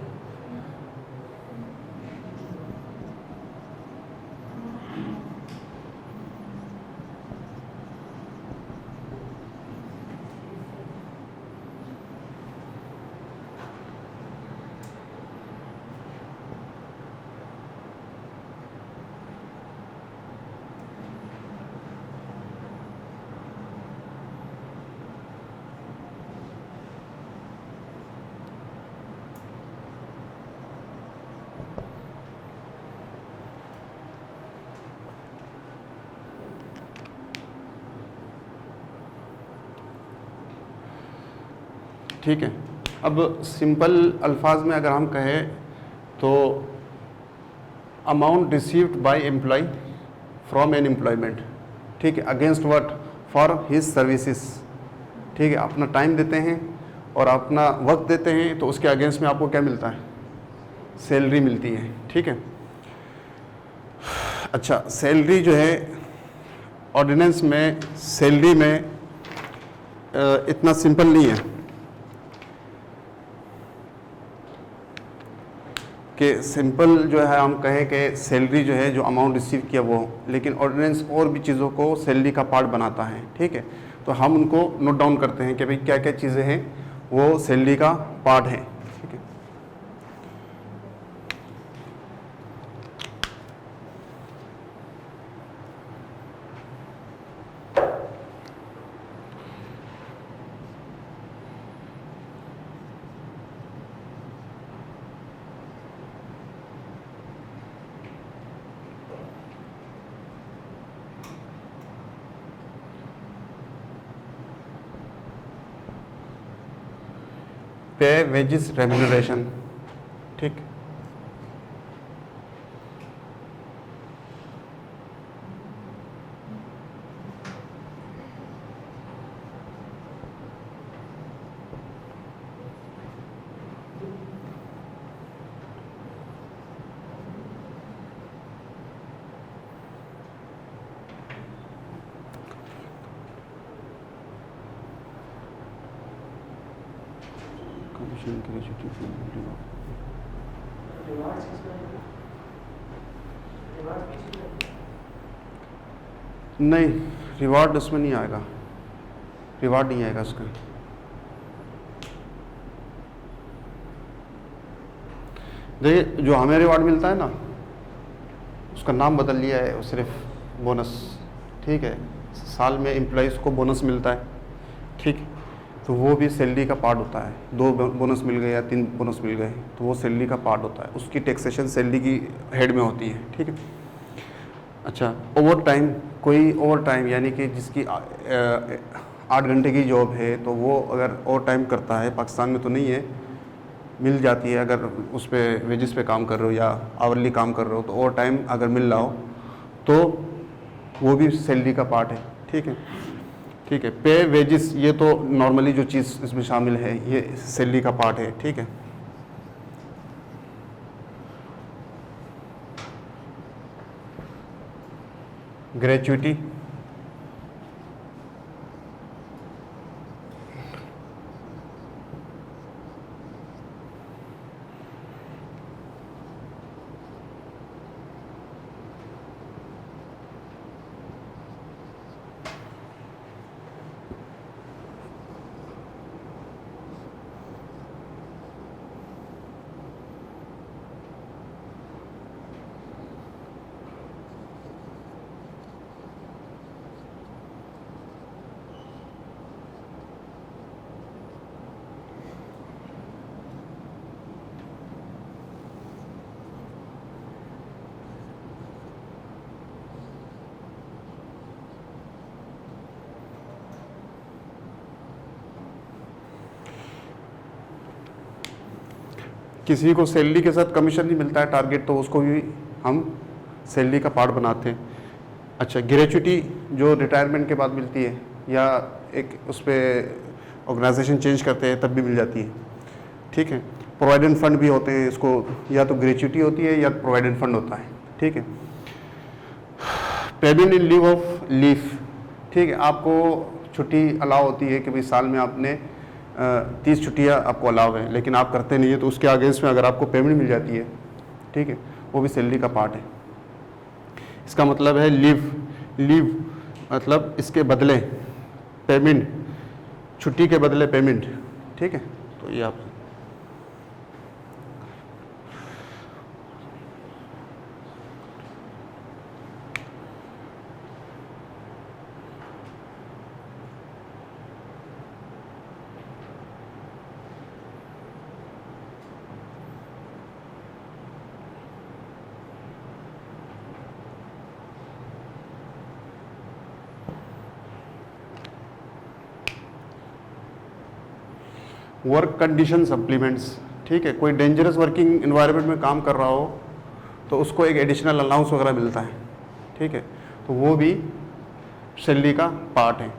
ठीक है। अब सिंपल अल्फाज में अगर हम कहें तो amount received by employ from an employment, ठीक है, against what, for his services, ठीक है। अपना टाइम देते हैं और अपना वक्त देते हैं, तो उसके अगेंस्ट में आपको क्या मिलता है, सैलरी मिलती है, ठीक है। अच्छा, सैलरी जो है ऑर्डिनेंस में, सैलरी में इतना सिंपल नहीं है कि सिंपल जो है हम कहें कि सैलरी जो है जो अमाउंट रिसीव किया वो, लेकिन ऑर्डिनेंस और भी चीज़ों को सैलरी का पार्ट बनाता है, ठीक है। तो हम उनको नोट डाउन करते हैं कि भाई क्या क्या चीज़ें हैं वो सैलरी का पार्ट है, ठीक है। पे, वेजेस, रेम्यूनरेशन, ठीक। नहीं, रिवार्ड उसमें नहीं आएगा, रिवार्ड नहीं आएगा उसका। देखिए जो हमें रिवार्ड मिलता है ना, उसका नाम बदल लिया है, वो सिर्फ बोनस, ठीक है। साल में एम्प्लॉइज़ को बोनस मिलता है, ठीक, तो वो भी सैलरी का पार्ट होता है। 2 बोनस मिल गए या 3 बोनस मिल गए तो वो सैलरी का पार्ट होता है, उसकी टैक्सेशन सैलरी की हेड में होती है, ठीक है। अच्छा, ओवर टाइम, कोई ओवर टाइम यानी कि जिसकी 8 घंटे की जॉब है तो वो अगर ओवर टाइम करता है, पाकिस्तान में तो नहीं है, मिल जाती है, अगर उस पर वेजेस पे काम कर रहे हो या आवरली काम कर रहे हो, तो ओवर टाइम अगर मिल रहा हो तो वो भी सैलरी का पार्ट है, ठीक है, ठीक है। पे, वेजेस, ये तो नॉर्मली जो चीज़ इसमें शामिल है ये सैलरी का पार्ट है, ठीक है। ग्रेचुइटी, किसी को सैलरी के साथ कमीशन नहीं मिलता है टारगेट, तो उसको भी हम सैलरी का पार्ट बनाते हैं। अच्छा, ग्रेच्युटी जो रिटायरमेंट के बाद मिलती है या एक उस पर ऑर्गेनाइजेशन चेंज करते हैं तब भी मिल जाती है, ठीक है। प्रोविडेंट फंड भी होते हैं, इसको या तो ग्रेच्युटी होती है या प्रोविडेंट फंड होता है, ठीक है। Payment in leave of leave, ठीक है, आपको छुट्टी अलाउ होती है कि भाई साल में आपने 30 छुट्टियाँ आपको अलाउ है, लेकिन आप करते नहीं है, तो उसके अगेंस्ट में अगर आपको पेमेंट मिल जाती है, ठीक है, वो भी सैलरी का पार्ट है। इसका मतलब है लीव मतलब इसके बदले पेमेंट, छुट्टी के बदले पेमेंट, ठीक है। तो ये आप वर्क कंडीशन सप्लीमेंट्स, ठीक है। कोई डेंजरस वर्किंग इन्वायरमेंट में काम कर रहा हो तो उसको एक एडिशनल अलाउंस वगैरह मिलता है, ठीक है, तो वो भी सैलरी का पार्ट है।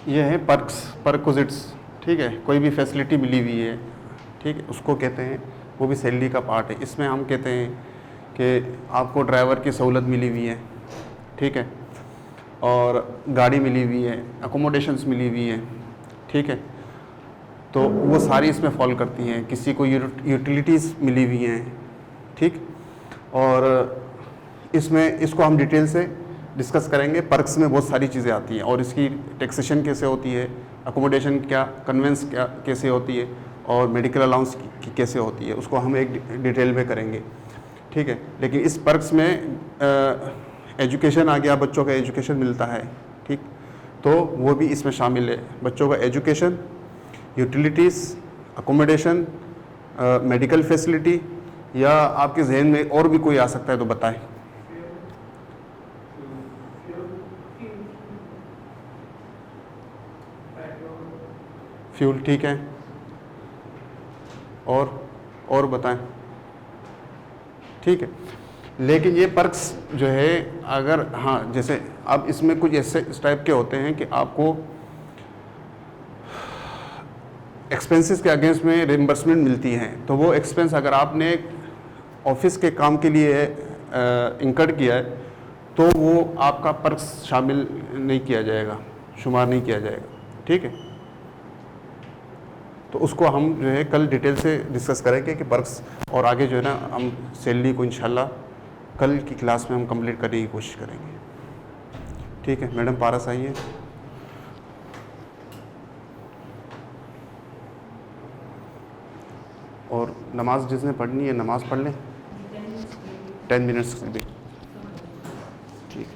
ये है परक्विजिट्स, ठीक है, कोई भी फैसिलिटी मिली हुई है, ठीक है, उसको कहते हैं, वो भी सैलरी का पार्ट है। इसमें हम कहते हैं कि आपको ड्राइवर की सहूलत मिली हुई है, ठीक है, और गाड़ी मिली हुई है, अकोमोडेशंस मिली हुई है, ठीक है, तो वो सारी इसमें फॉल करती हैं। किसी को यूटिलिटीज़ मिली हुई हैं, ठीक, और इसमें इसको हम डिटेल से डिस्कस करेंगे। पर्क्स में बहुत सारी चीज़ें आती हैं और इसकी टैक्सेशन कैसे होती है, अकोमोडेशन क्या, कन्वेंस क्या कैसे होती है, और मेडिकल अलाउंस की कैसे होती है, उसको हम एक डिटेल में करेंगे, ठीक है। लेकिन इस पर्क्स में एजुकेशन आ गया, बच्चों का एजुकेशन मिलता है, ठीक, तो वो भी इसमें शामिल है। बच्चों का education, utilities, accommodation, medical facility, या आपके जहन में और भी कोई आ सकता है तो बताएं। फ्यूल, ठीक है, और बताएं, ठीक है। लेकिन ये पर्क्स जो है, अगर हाँ, जैसे अब इसमें कुछ ऐसे इस टाइप के होते हैं कि आपको एक्सपेंसेस के अगेंस्ट में रिम्बर्समेंट मिलती है, तो वो एक्सपेंस अगर आपने ऑफिस के काम के लिए इंकर्ड किया है तो वो आपका पर्क्स शामिल नहीं किया जाएगा, शुमार नहीं किया जाएगा, ठीक है। तो उसको हम जो है कल डिटेल से डिस्कस करेंगे कि पर्क्स, और आगे जो है ना हम सैलरी को इंशाल्लाह कल की क्लास में हम कंप्लीट करने की कोशिश करेंगे, ठीक है। मैडम पारस आइए। और नमाज जिसने पढ़नी है नमाज पढ़ लें 10 मिनट्स भी, ठीक।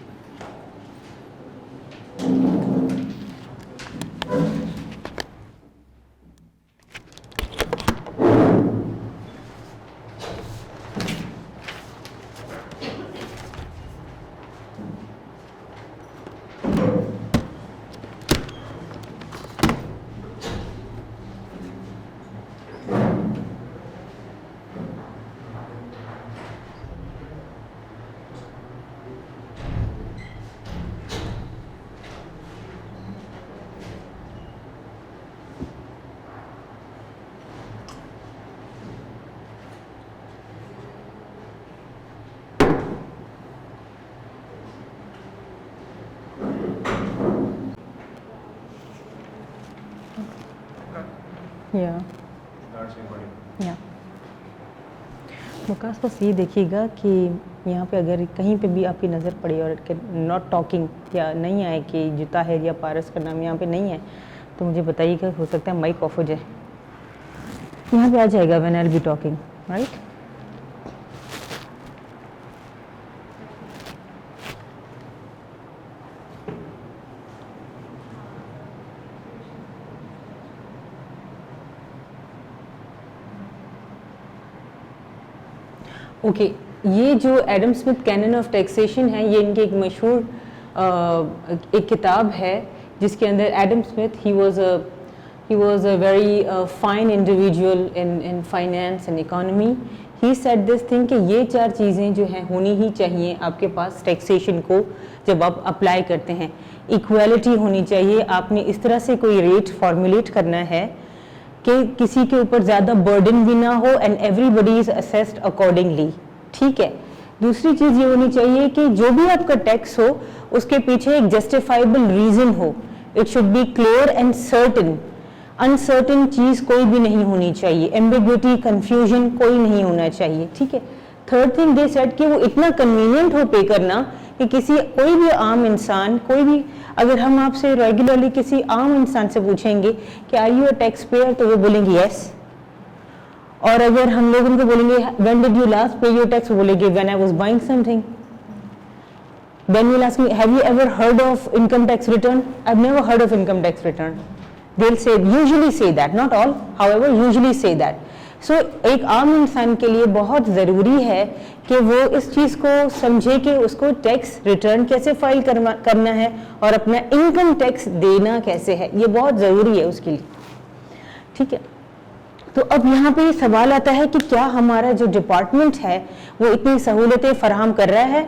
या starts recording. या मुकास बस ये देखिएगा कि यहाँ पे अगर कहीं पे भी आपकी नज़र पड़ी और नॉट टॉकिंग या नहीं आए कि जो ताहिर या पारस का नाम यहाँ पे नहीं है, तो मुझे बताइएगा, हो सकता है माइक ऑफ हो जाए। यहाँ पे आ जाएगा when I will be talking, right. Okay ये जो Adam Smith canon of taxation है, ये इनकी एक मशहूर एक किताब है जिसके अंदर Adam Smith he was a very fine individual in finance and economy. He said this thing कि ये 4 चीज़ें जो हैं होनी ही चाहिए आपके पास टैक्सेशन को जब आप अप्लाई करते हैं। इक्वालिटी होनी चाहिए, आपने इस तरह से कोई रेट फॉर्मुलेट करना है कि किसी के ऊपर ज़्यादा बर्डन भी ना हो and everybody is assessed accordingly, ठीक है। दूसरी चीज़ ये होनी चाहिए कि जो भी आपका टैक्स हो उसके पीछे एक जस्टिफाइबल रीज़न हो। It should be clear and certain. Uncertain चीज़ कोई भी नहीं होनी चाहिए, एम्बिग्विटी, कंफ्यूजन कोई नहीं होना चाहिए, ठीक है। थर्ड थिंग दे सेड कि वो इतना कन्वीनियंट हो पे करना कि कोई भी आम इंसान, कोई भी, अगर हम आपसे रेगुलरली किसी आम इंसान से पूछेंगे कि are you a tax payer, तो वो बोलेंगे यस। और अगर हम लोग उनको बोलेंगे व्हेन डिड यू लास्ट पे योर टैक्स, वो बोलेंगे when I was buying something. Then we'll ask me, have you ever heard of income tax return? I've never heard of income tax return. They'll say, usually say that, not all, however, usually say that. So एक आम इंसान के लिए बहुत ज़रूरी है कि वो इस चीज़ को समझे कि उसको टैक्स रिटर्न कैसे फाइल करना है और अपना इनकम टैक्स देना कैसे है, ये बहुत ज़रूरी है उसके लिए, ठीक है। तो अब यहाँ पे सवाल आता है कि क्या हमारा जो डिपार्टमेंट है वो इतनी सहूलतें फराहम कर रहा है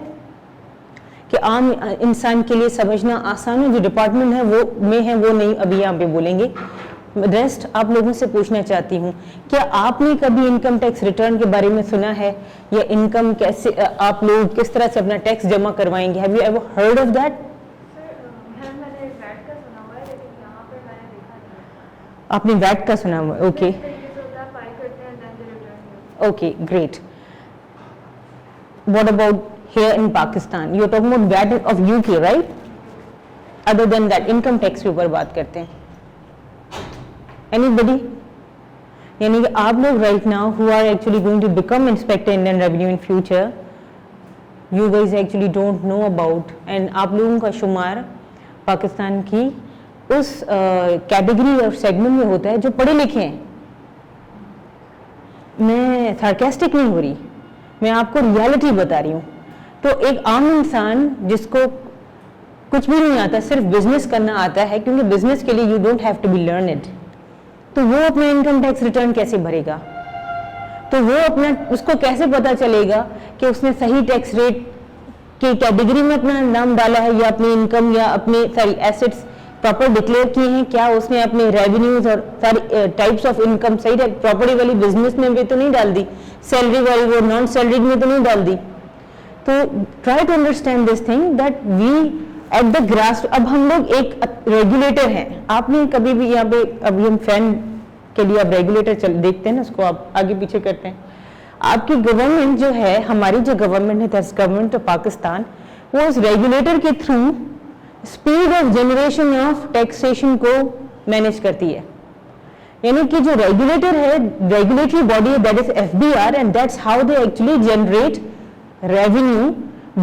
कि आम इंसान के लिए समझना आसान है। जो डिपार्टमेंट है वो नहीं, अभी यहाँ पे बोलेंगे। रेस्ट आप लोगों से पूछना चाहती हूँ, क्या आपने कभी इनकम टैक्स रिटर्न के बारे में सुना है, या इनकम कैसे आप लोग किस तरह से अपना टैक्स जमा करवाएंगे? Have you ever heard of that? मैंने वैट का सुना हुआ है, लेकिन यहाँ पर मैंने देखा नहीं है। आपने वैट का सुना हुआ है, okay okay great. What about here in Pakistan? You're talking about VAT of UK, right? Other than that, income tax के ऊपर बात करते हैं। Anybody? यानी कि आप लोग right now who are actually going to become inspector Indian Revenue in future, you guys actually don't know about, and आप लोगों का शुमार पाकिस्तान की उस कैटेगरी और सेगमेंट में होता है जो पढ़े लिखे हैं। मैं सार्केस्टिक नहीं हो रही, मैं आपको रियलिटी बता रही हूँ। तो एक आम इंसान जिसको कुछ भी नहीं आता, सिर्फ बिजनेस करना आता है, क्योंकि बिजनेस के लिए you don't have to be learned, तो वो अपना इनकम टैक्स रिटर्न कैसे भरेगा? तो वो अपना, उसको कैसे पता चलेगा कि उसने सही टैक्स रेट की कैटेगरी में अपना नाम डाला है, या अपनी इनकम या अपने सारी एसेट्स प्रॉपर डिक्लेयर किए हैं, क्या उसने अपने रेवेन्यूज और सारी टाइप्स ऑफ इनकम सही प्रॉपर्टी वाली बिजनेस में भी तो नहीं डाल दी, सैलरी वाली वो नॉन सैलरीड में तो नहीं डाल दी। तो try to understand this thing that we ate the grass. अब हम लोग एक रेगुलेटर हैं, आपने कभी भी यहाँ पे, अभी हम फैन के लिए आप रेगुलेटर देखते हैं ना, उसको आप आगे पीछे करते हैं। आपकी गवर्नमेंट जो है, हमारी जो गवर्नमेंट है, दैट्स गवर्नमेंट ऑफ पाकिस्तान, वो उस रेगुलेटर के through speed of generation of taxation को मैनेज करती है। यानी कि जो रेगुलेटर है, रेगुलेटरी बॉडी है, that is FBR, and that's how they actually generate revenue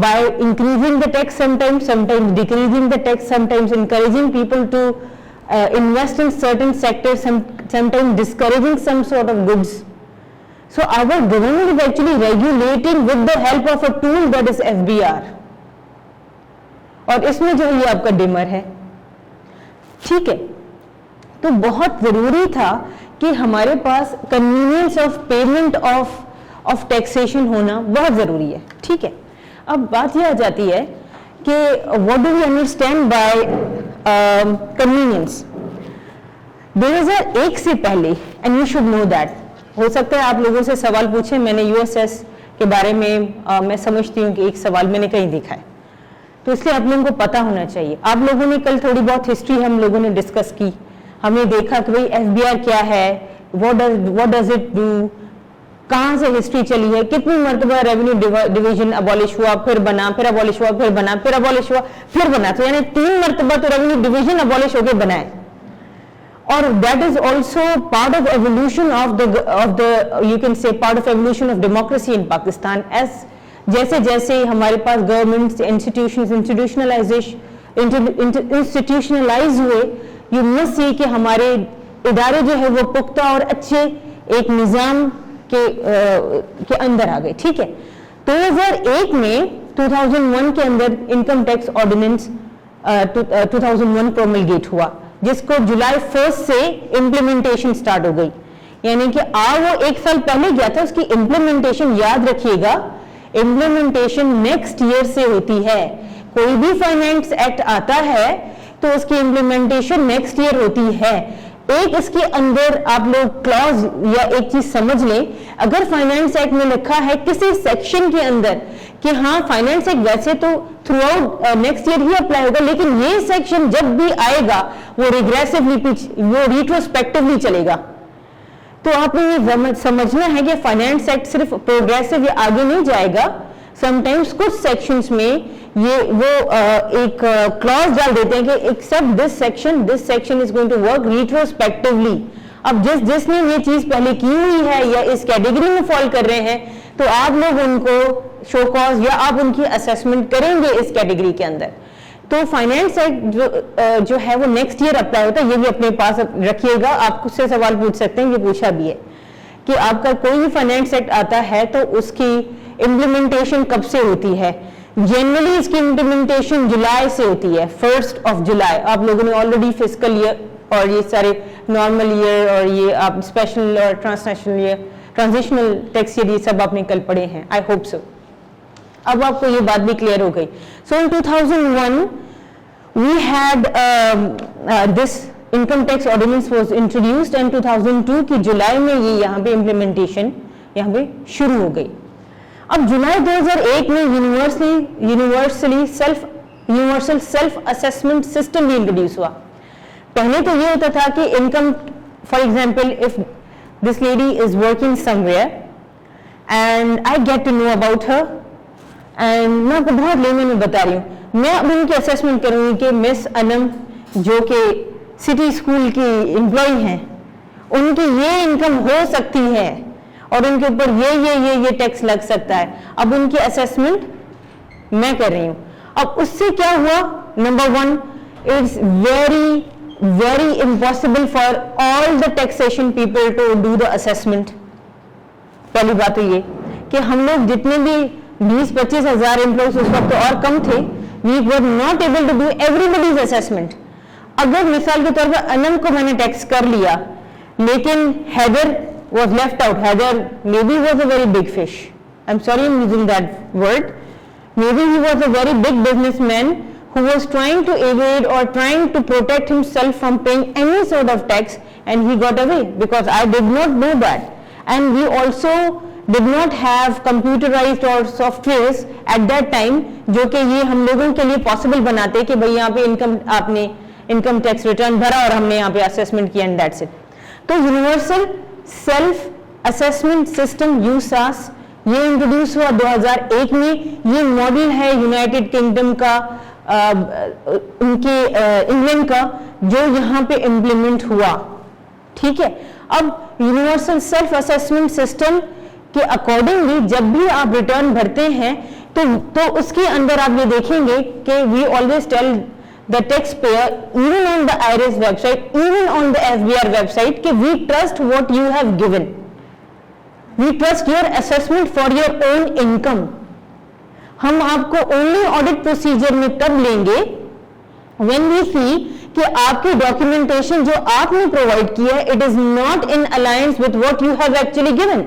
by increasing the tax sometimes decreasing the tax, sometimes encouraging people to invest in certain sectors, sometimes discouraging some sort of goods. So our government is actually regulating with the help of a tool that is FBR, और इसमें जो ये आपका dimmer है, ठीक है। तो बहुत जरूरी था कि हमारे पास convenience of payment of taxation होना बहुत ज़रूरी है, ठीक है। अब बात यह आ जाती है कि what do we understand by convenience. 2001 से पहले, and you should know that, हो सकता है आप लोगों से सवाल पूछे, मैंने USS के बारे में मैं समझती हूँ कि एक सवाल मैंने कहीं देखा है, तो इसलिए आप लोगों को पता होना चाहिए। आप लोगों ने कल थोड़ी बहुत हिस्ट्री हम लोगों ने डिस्कस की, हमने देखा कि भाई FBR क्या है, व्हाट डज इट डू, कहाँ से हिस्ट्री चली है, कितनी मरतबा रेवेन्यू डिवीजन अबॉलिश हुआ, फिर बना, फिर अबॉलिश हुआ, फिर बना, फिर अबॉलिश हुआ, फिर बना, तो यानी 3 मरतबा तो रेवेन्यू डिवीजन अबॉलिश होकर बना है। और that is also part of evolution of the you can say part of evolution of democracy in Pakistan. As जैसे जैसे हमारे पास गवर्नमेंट इंस्टीट्यूशनलाइज हुए, यू मस्ट सी कि हमारे इदारे जो है वो पुख्ता और अच्छे एक निज़ाम के अंदर आ गए। ठीक है, 2001 में 2001 के अंदर इनकम टैक्स ऑर्डिनेंस 2001 प्रोमलगेट हुआ, जिसको जुलाई 1 से इम्प्लीमेंटेशन स्टार्ट हो गई। यानी कि वो 1 साल पहले गया था, उसकी इम्प्लीमेंटेशन याद रखिएगा, इम्प्लीमेंटेशन नेक्स्ट ईयर से होती है। कोई भी फाइनेंस एक्ट आता है तो उसकी इम्प्लीमेंटेशन नेक्स्ट ईयर होती है। एक इसके अंदर आप लोग क्लॉज या एक चीज समझ लें, अगर फाइनेंस एक्ट में लिखा है किसी सेक्शन के अंदर कि हाँ फाइनेंस एक्ट वैसे तो थ्रू आउट नेक्स्ट ईयर ही अप्लाई होगा, लेकिन ये सेक्शन जब भी आएगा वो रिग्रेसिवली वो रिट्रोस्पेक्टिवली चलेगा। तो आपने ये समझना है कि फाइनेंस एक्ट सिर्फ प्रोग्रेसिव या आगे नहीं जाएगा, समटाइम्स कुछ सेक्शंस में ये वो एक क्लॉज डाल देते हैं कि except this section is going to work retrospectively. अब जिसने ये चीज पहले की हुई है या इस कैटेगरी में फॉल कर रहे हैं, तो आप लोग उनको शो कॉज या आप उनकी असेसमेंट करेंगे इस कैटेगरी के अंदर। तो फाइनेंस एक्ट जो है वो नेक्स्ट ईयर अप्लाई होता है, ये भी अपने पास रखिएगा। आप उससे सवाल पूछ सकते हैं, ये पूछा भी है कि आपका कोई भी फाइनेंस एक्ट आता है तो उसकी इम्प्लीमेंटेशन कब से होती है। जनरली इसकी इम्प्लीमेंटेशन जुलाई से होती है, 1 जुलाई। आप लोगों ने ऑलरेडी फिस्कल ईयर और ये सारे नॉर्मल ईयर और ये आप स्पेशल और transnational year, transitional tax year, ये सब आपने कल पढ़े हैं, आई होप सो। अब आपको ये बात भी क्लियर हो गई। So in 2001 we had this income tax ordinance was introduced and 2002 की जुलाई में ये यहाँ पे इम्प्लीमेंटेशन यहाँ पे शुरू हो गई। अब जुलाई 2001 में यूनिवर्सल सेल्फ असेसमेंट सिस्टम भी इंट्रोड्यूस हुआ। पहले तो ये होता था कि income, for example if this lady is working somewhere and I get to know about her, and मैं आपको बहुत लेमन में बता रही हूँ, मैं अब उनकी असेसमेंट करूंगी कि मिस अनम जो कि सिटी स्कूल की एम्प्लॉय हैं, उनकी ये इनकम हो सकती है और उनके ऊपर ये टैक्स लग सकता है। अब उनकी असेसमेंट मैं कर रही हूं। अब उससे क्या हुआ, number 1, it's very impossible for all the taxation people to do the assessment. पहली बात तो ये कि हम लोग जितने भी 20-25 हजार एम्प्लॉयज उस वक्त और कम थे, we were not able to do everybody's assessment. अगर मिसाल के तौर पर अनम को मैंने टैक्स कर लिया, लेकिन Haider was left out. Heather maybe was a very big fish. I'm sorry I'm using that word. Maybe he was a very big businessman who was trying to evade or trying to protect himself from paying any sort of tax, and he got away because I did not know that. And we also did not have computerized or softwares at that time जो कि ये हम लोगों के लिए possible बनाते कि भाई यहाँ पे आपने इनकम टैक्स रिटर्न भरा और हमने यहाँ पे असेसमेंट किया, एंड दैट्स इट। तो यूनिवर्सल सेल्फ असेसमेंट सिस्टम यूसास ये इंट्रोड्यूस हुआ 2001 में। ये मॉडल है यूनाइटेड किंगडम का, उनके इंग्लैंड का, जो यहाँ पे इम्प्लीमेंट हुआ। ठीक है, अब यूनिवर्सल सेल्फ असेसमेंट सिस्टम के अकॉर्डिंगली जब भी आप रिटर्न भरते हैं तो उसके अंदर आप ये देखेंगे कि we always tell the taxpayer, even on the IRS website, even on the FBR website, कि we trust what you have given, we trust your assessment for your own income। हम आपको only audit procedure में तब लेंगे when we see कि आपकी documentation जो आपने provide किया है, it is not in alliance with what you have actually given।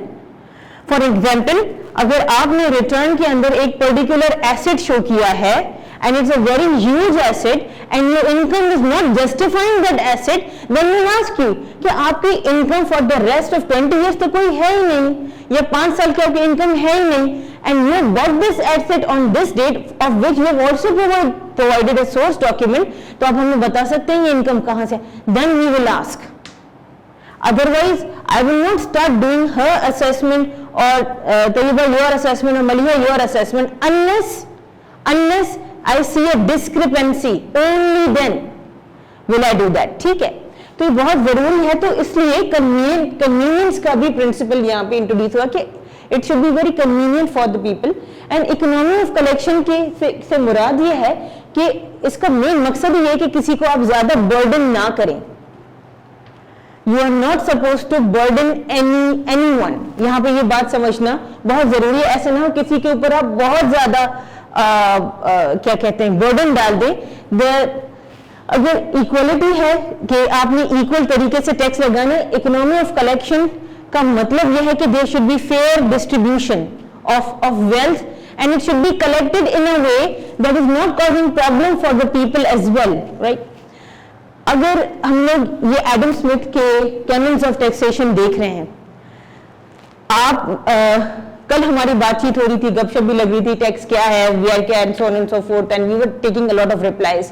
For example, अगर आपने रिटर्न के अंदर एक पर्टिकुलर एसेट शो किया है and it's a very huge asset and your income is not justifying that asset, then we'll ask you कि आपकी income for the rest of 20 years तो कोई है ही नहीं, या 5 साल की आपकी income है ही नहीं, and you bought this asset on this date of which you have also provided a source document, तो आप हमें बता सकते हैं ये income कहाँ से, then we will ask। Otherwise, I will not start doing her assessment or Tayyiba your assessment or Maliha your assessment unless I see a discrepancy. Only then will I do that. ठीक है, तो ये बहुत ज़रूरी है. तो इसलिए convenience का भी प्रिंसिपल यहाँ पे इंट्रोड्यूस हुआ कि it should be very convenient for the people. And economy of collection के से मुराद ये है कि इसका मेन मकसद ये है कि किसी को आप ज़्यादा बर्डन ना करें. You are not supposed to burden anyone. यहाँ पे ये बात समझना बहुत जरूरी है. ऐसा ना हो किसी के ऊपर आप बहुत ज्यादा क्या कहते हैं बर्डन डाल दें. अगर इक्वलिटी है कि आपने इक्वल तरीके से टैक्स लगाना, इकोनॉमी ऑफ कलेक्शन का मतलब यह है कि there should be fair distribution of wealth and it should be collected in a way that is not causing problem for the people as well, right. अगर हम लोग ये एडम स्मिथ के कैनन्स ऑफ टैक्सेशन देख रहे हैं, आप कल हमारी बातचीत हो रही थी, गपशप भी लग रही थी, टैक्स क्या है, वीआर क्या and so on and so forth, and we were taking a lot of replies.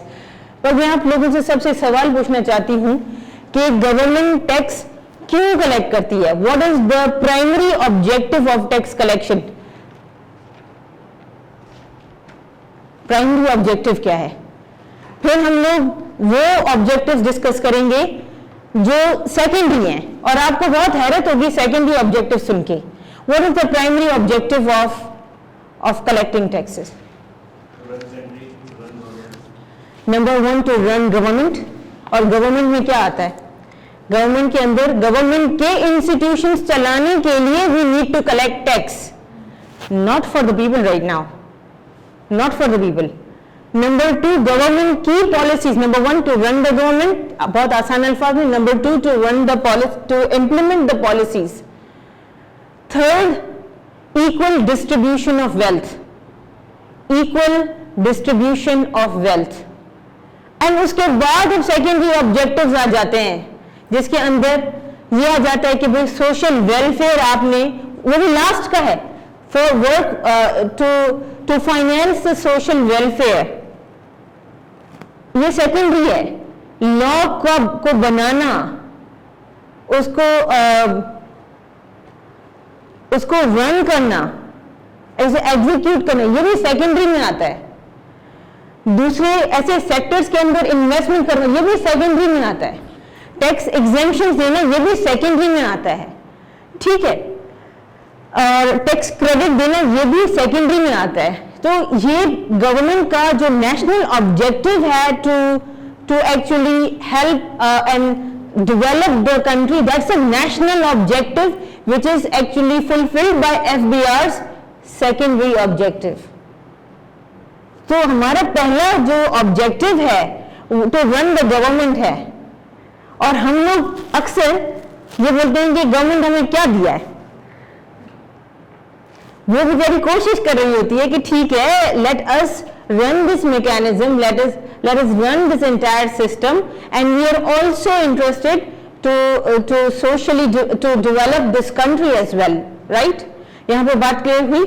पर मैं आप लोगों से सबसे सवाल पूछना चाहती हूं कि गवर्नमेंट टैक्स क्यों कलेक्ट करती है? What is the primary objective of tax collection? Primary objective क्या है? फिर हम लोग वो ऑब्जेक्टिव्स डिस्कस करेंगे जो सेकेंडरी हैं, और आपको बहुत हैरत होगी सेकेंडरी ऑब्जेक्टिव सुन के. What is the primary objective of collecting taxes? Number 1 to run government. और गवर्नमेंट में क्या आता है? गवर्नमेंट के अंदर गवर्नमेंट के इंस्टीट्यूशंस चलाने के लिए we need to collect tax, not for the people right now, not for the people. Number 2 government की policies. Number 1 to run the government, बहुत आसान अल्फाज में. Number 2 to run the policy, to implement the policies. Third equal distribution of wealth, equal distribution of wealth. And उसके बाद अब secondary objectives आ जाते हैं जिसके अंदर ये आ जाता है कि भाई सोशल वेलफेयर आपने, वो भी लास्ट का है, for work to finance the social welfare. ये सेकेंडरी है. लॉ को बनाना, उसको रन करना, ऐसे एग्जीक्यूट करना, ये भी सेकेंडरी में आता है. दूसरे ऐसे सेक्टर्स के अंदर इन्वेस्टमेंट करना, ये भी सेकेंडरी में आता है. टैक्स एग्जेम्पशंस देना, ये भी सेकेंडरी में आता है. ठीक है. और टैक्स क्रेडिट देना, ये भी सेकेंडरी में आता है. तो ये गवर्नमेंट का जो नेशनल ऑब्जेक्टिव है to actually help and develop the country, that's a national objective which is actually fulfilled by FBR's secondary objective. तो हमारा पहला जो ऑब्जेक्टिव है तो रन द गवर्नमेंट है, और हम लोग अक्सर ये बोलते हैं कि गवर्नमेंट हमें क्या दिया है. वो बेचारी कोशिश कर रही होती है कि ठीक है, let us run this mechanism, let us run this entire system, and we are also interested to socially to develop this country as well, right? यहाँ पे बात क्लियर हुई?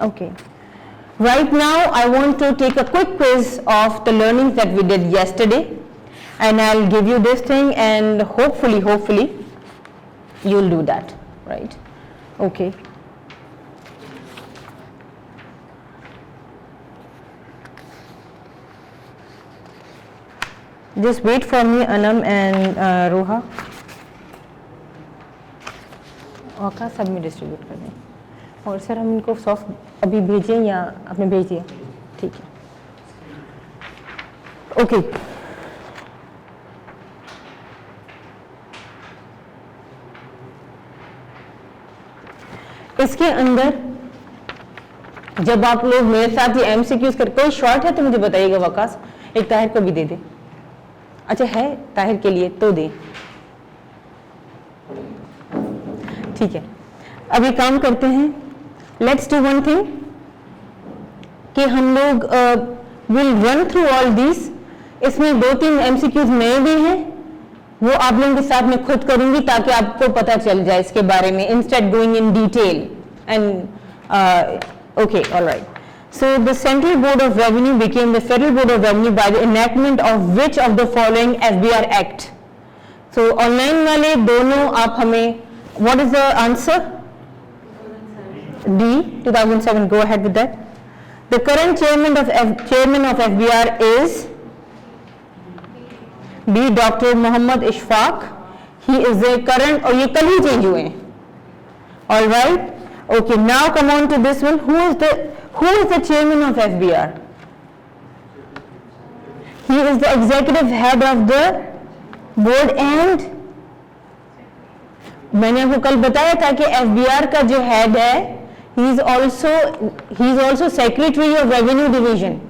Okay. Right now, I want to take a quick quiz of the learnings that we did yesterday, and I'll give you this thing, and hopefully, you'll do that, right? Okay. Just wait for me, Anam and Roha. और सब में distribute कर दें. और sir हम इनको soft अभी भेजें या आपने भेज दिया? ठीक है. ओके. इसके अंदर जब आप लोग मेरे साथ ये एमसीक्यूज कर, कोई शॉर्ट है तो मुझे बताइएगा वकास, एक ताहिर को भी दे दे. अच्छा है ताहिर के लिए तो दे. ठीक है. अभी काम करते हैं. लेट्स डू वन थिंग कि हम लोग will run through all this. इसमें 2-3 एमसीक्यूज नए भी हैं, वो आप लोगों के साथ में खुद करूंगी ताकि आपको पता चल जाए इसके बारे में, instead going in detail. And okay, alright. So the Central Board of Revenue became the Federal Board of Revenue by the enactment of which of the following FBR Act? So online वाले दोनों आप हमें, what is the answer? D, 2007. Go ahead with that. The current chairman of FBR is B, Dr. Mohammad Ishfaq. He is the current, और ये कल ही change हुए हैं. All right. Okay. Now come on to this one. Who is the chairman of FBR? He is the executive head of the board and मैंने आपको कल बताया था कि FBR का जो head है, he is also secretary of revenue division.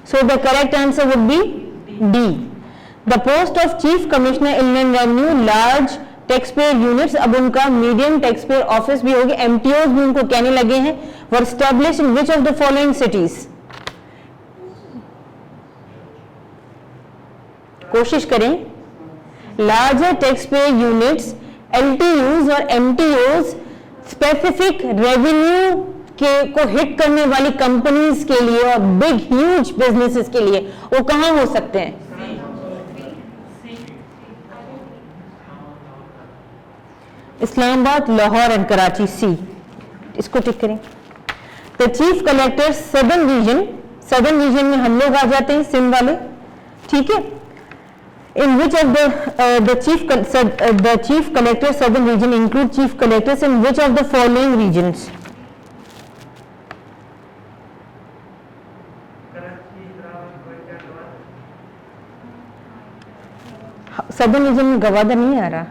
So the correct answer would be D. The post of chief commissioner inland revenue large taxpayer units, अब उनका medium taxpayer office भी होगी, MTOs भी उनको कहने लगे हैं, were established in which of the following cities? कोशिश करें. Larger taxpayer units, LTUs और MTOs specific revenue को हिट करने वाली कंपनीज के लिए और बिग ह्यूज बिजनेसेस के लिए वो कहाँ हो सकते हैं? इस्लामाबाद, लाहौर एंड कराची. सी, इसको टिक करें. The chief collector southern region में हम लोग आ जाते हैं, सिंध वाले. ठीक है. In which of the chief collector southern region include chief collectors in which of the following regions? Southern region में गवादर नहीं आ रहा.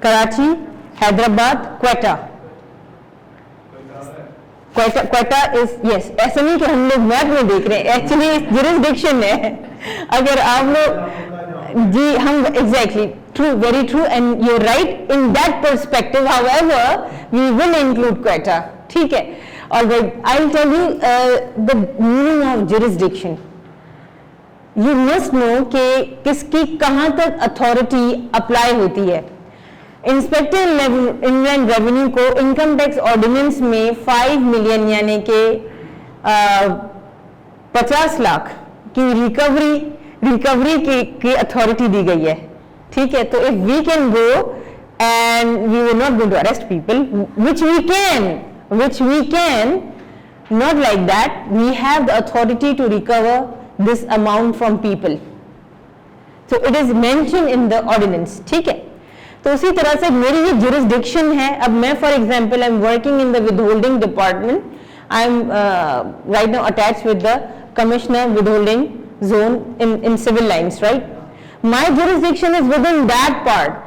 कराची, हैदराबाद, क्वेटा. Quetta is yes. ऐसा नहीं कि हम लोग मैप में देख रहे हैं, एक्चुअली जुरिसडिक्शन है. अगर आप लोग जी हम exactly true, very true and you right in that perspective. However we will include Quetta. ठीक है. और I will tell you the meaning of jurisdiction. You must know कि किसकी कहां तक अथॉरिटी अप्लाई होती है. इंस्पेक्टर इनलैंड रेवेन्यू को इनकम टैक्स ऑर्डिनेंस में 5 मिलियन यानी कि 50 लाख की रिकवरी की अथॉरिटी दी गई है. ठीक है. तो if we can go and we will not go to arrest people, which we can, not like that. We have the authority to recover this amount from people. So it is mentioned in the ordinance. ठीक है. तो उसी तरह से मेरी ये jurisdiction है. अब मैं for example I'm working in the withholding department. I'm right now attached with the commissioner withholding zone in civil lines, right? My jurisdiction is within that part.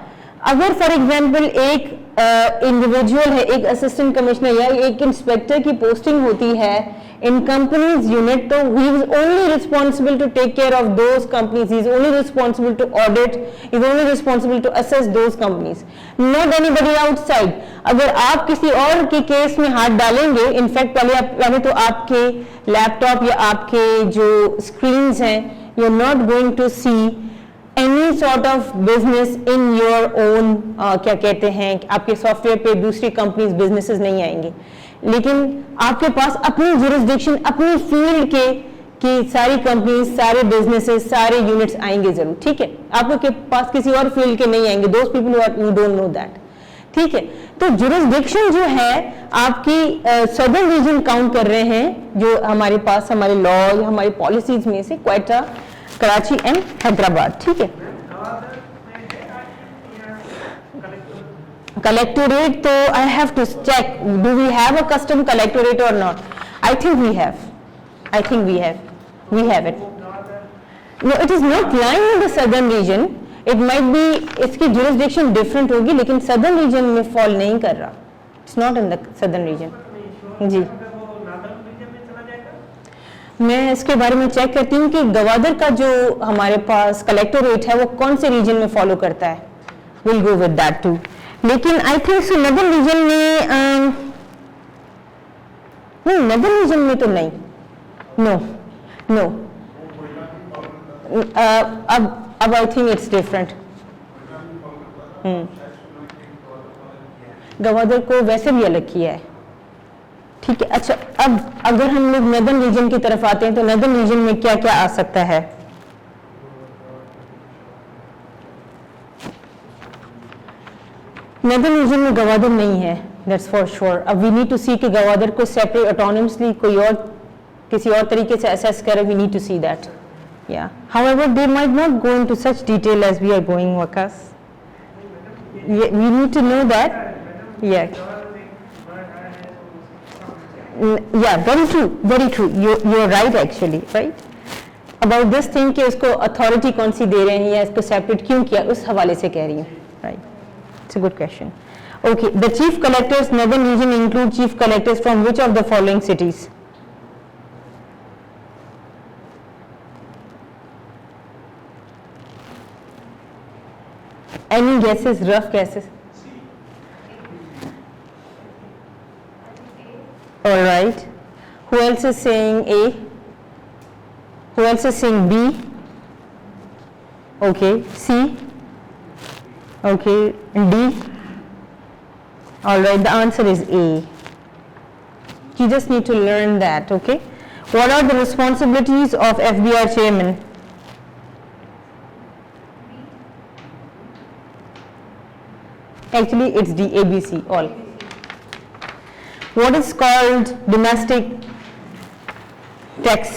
अगर for example एक इंडिविजुअल है, एक assistant commissioner या एक inspector की posting होती है इन companies unit, तो he is only responsible to take care of those companies, he is only responsible to audit, is only responsible to assess those companies, not anybody outside. अगर आप किसी और के केस में हाथ डालेंगे, इनफैक्ट पहले तो आपके लैपटॉप या आपके जो स्क्रीन्स हैं, you are not going to see any sort of business in your own क्या कहते हैं, आपके सॉफ्टवेयर पे दूसरी कंपनीज बिजनेसेस नहीं आएंगे, लेकिन आपके पास अपनी जुरिसडिक्शन, अपनी फील्ड के सारी कंपनीज, सारे बिजनेसेस, सारे यूनिट्स आएंगे जरूर. ठीक है. आपके पास किसी और फील्ड के नहीं आएंगे, those people who don't know that. ठीक है. तो जुरिसडिक्शन जो है आपकी सदर्न रीजन काउंट कर रहे हैं, जो हमारे पास हमारे लॉ या हमारी पॉलिसीज में से क्वेटा, कराची एंड हैदराबाद. ठीक है. कलेक्टोरेट तो I have to check, do we have a custom collectorate और not? I think we have it. No, it is not lying in the southern region. It might be, इसकी jurisdiction different होगी, लेकिन southern region में fall नहीं कर रहा. It's not in the southern region. जी, मैं इसके बारे में चेक करती हूँ कि गवादर का जो हमारे पास कलेक्टोरेट है वो कौन से रीजन में फॉलो करता है. Will go with that too. लेकिन I think so northern region में नदर्न रीजन में तो नहीं. नो अब I think it's different. Gwadar को वैसे भी अलग किया है. ठीक है, अच्छा अब अगर हम लोग नदर्न रीजन की तरफ आते हैं तो नदर्न रीजन में क्या क्या आ सकता है? नदर्न रीजन में गवादर नहीं है, दैट्स फॉर श्योर। अब वी नीड टू सी कि गवादर को सेपरेट ऑटोनमसली कोई और किसी और तरीके से असेस करे, we need to see that. या however they might not go into such detail as we are going Waqas, we need to know that. Yeah yeah, very true, you're right actually, right, about this thing कि उसको authority कौन सी दे रहे हैं या इसको separate क्यों किया, उस हवाले से कह रही हूँ, right, it's a good question. Okay, the chief collectors northern region include chief collectors from which of the following cities? Any guesses, rough guesses? All right. Who else is saying A? Who else is saying B? Okay. C? Okay. D? All right. The answer is A. You just need to learn that. Okay. What are the responsibilities of FBR chairman? Actually, it's D. A, B, C. All. What is called domestic tax?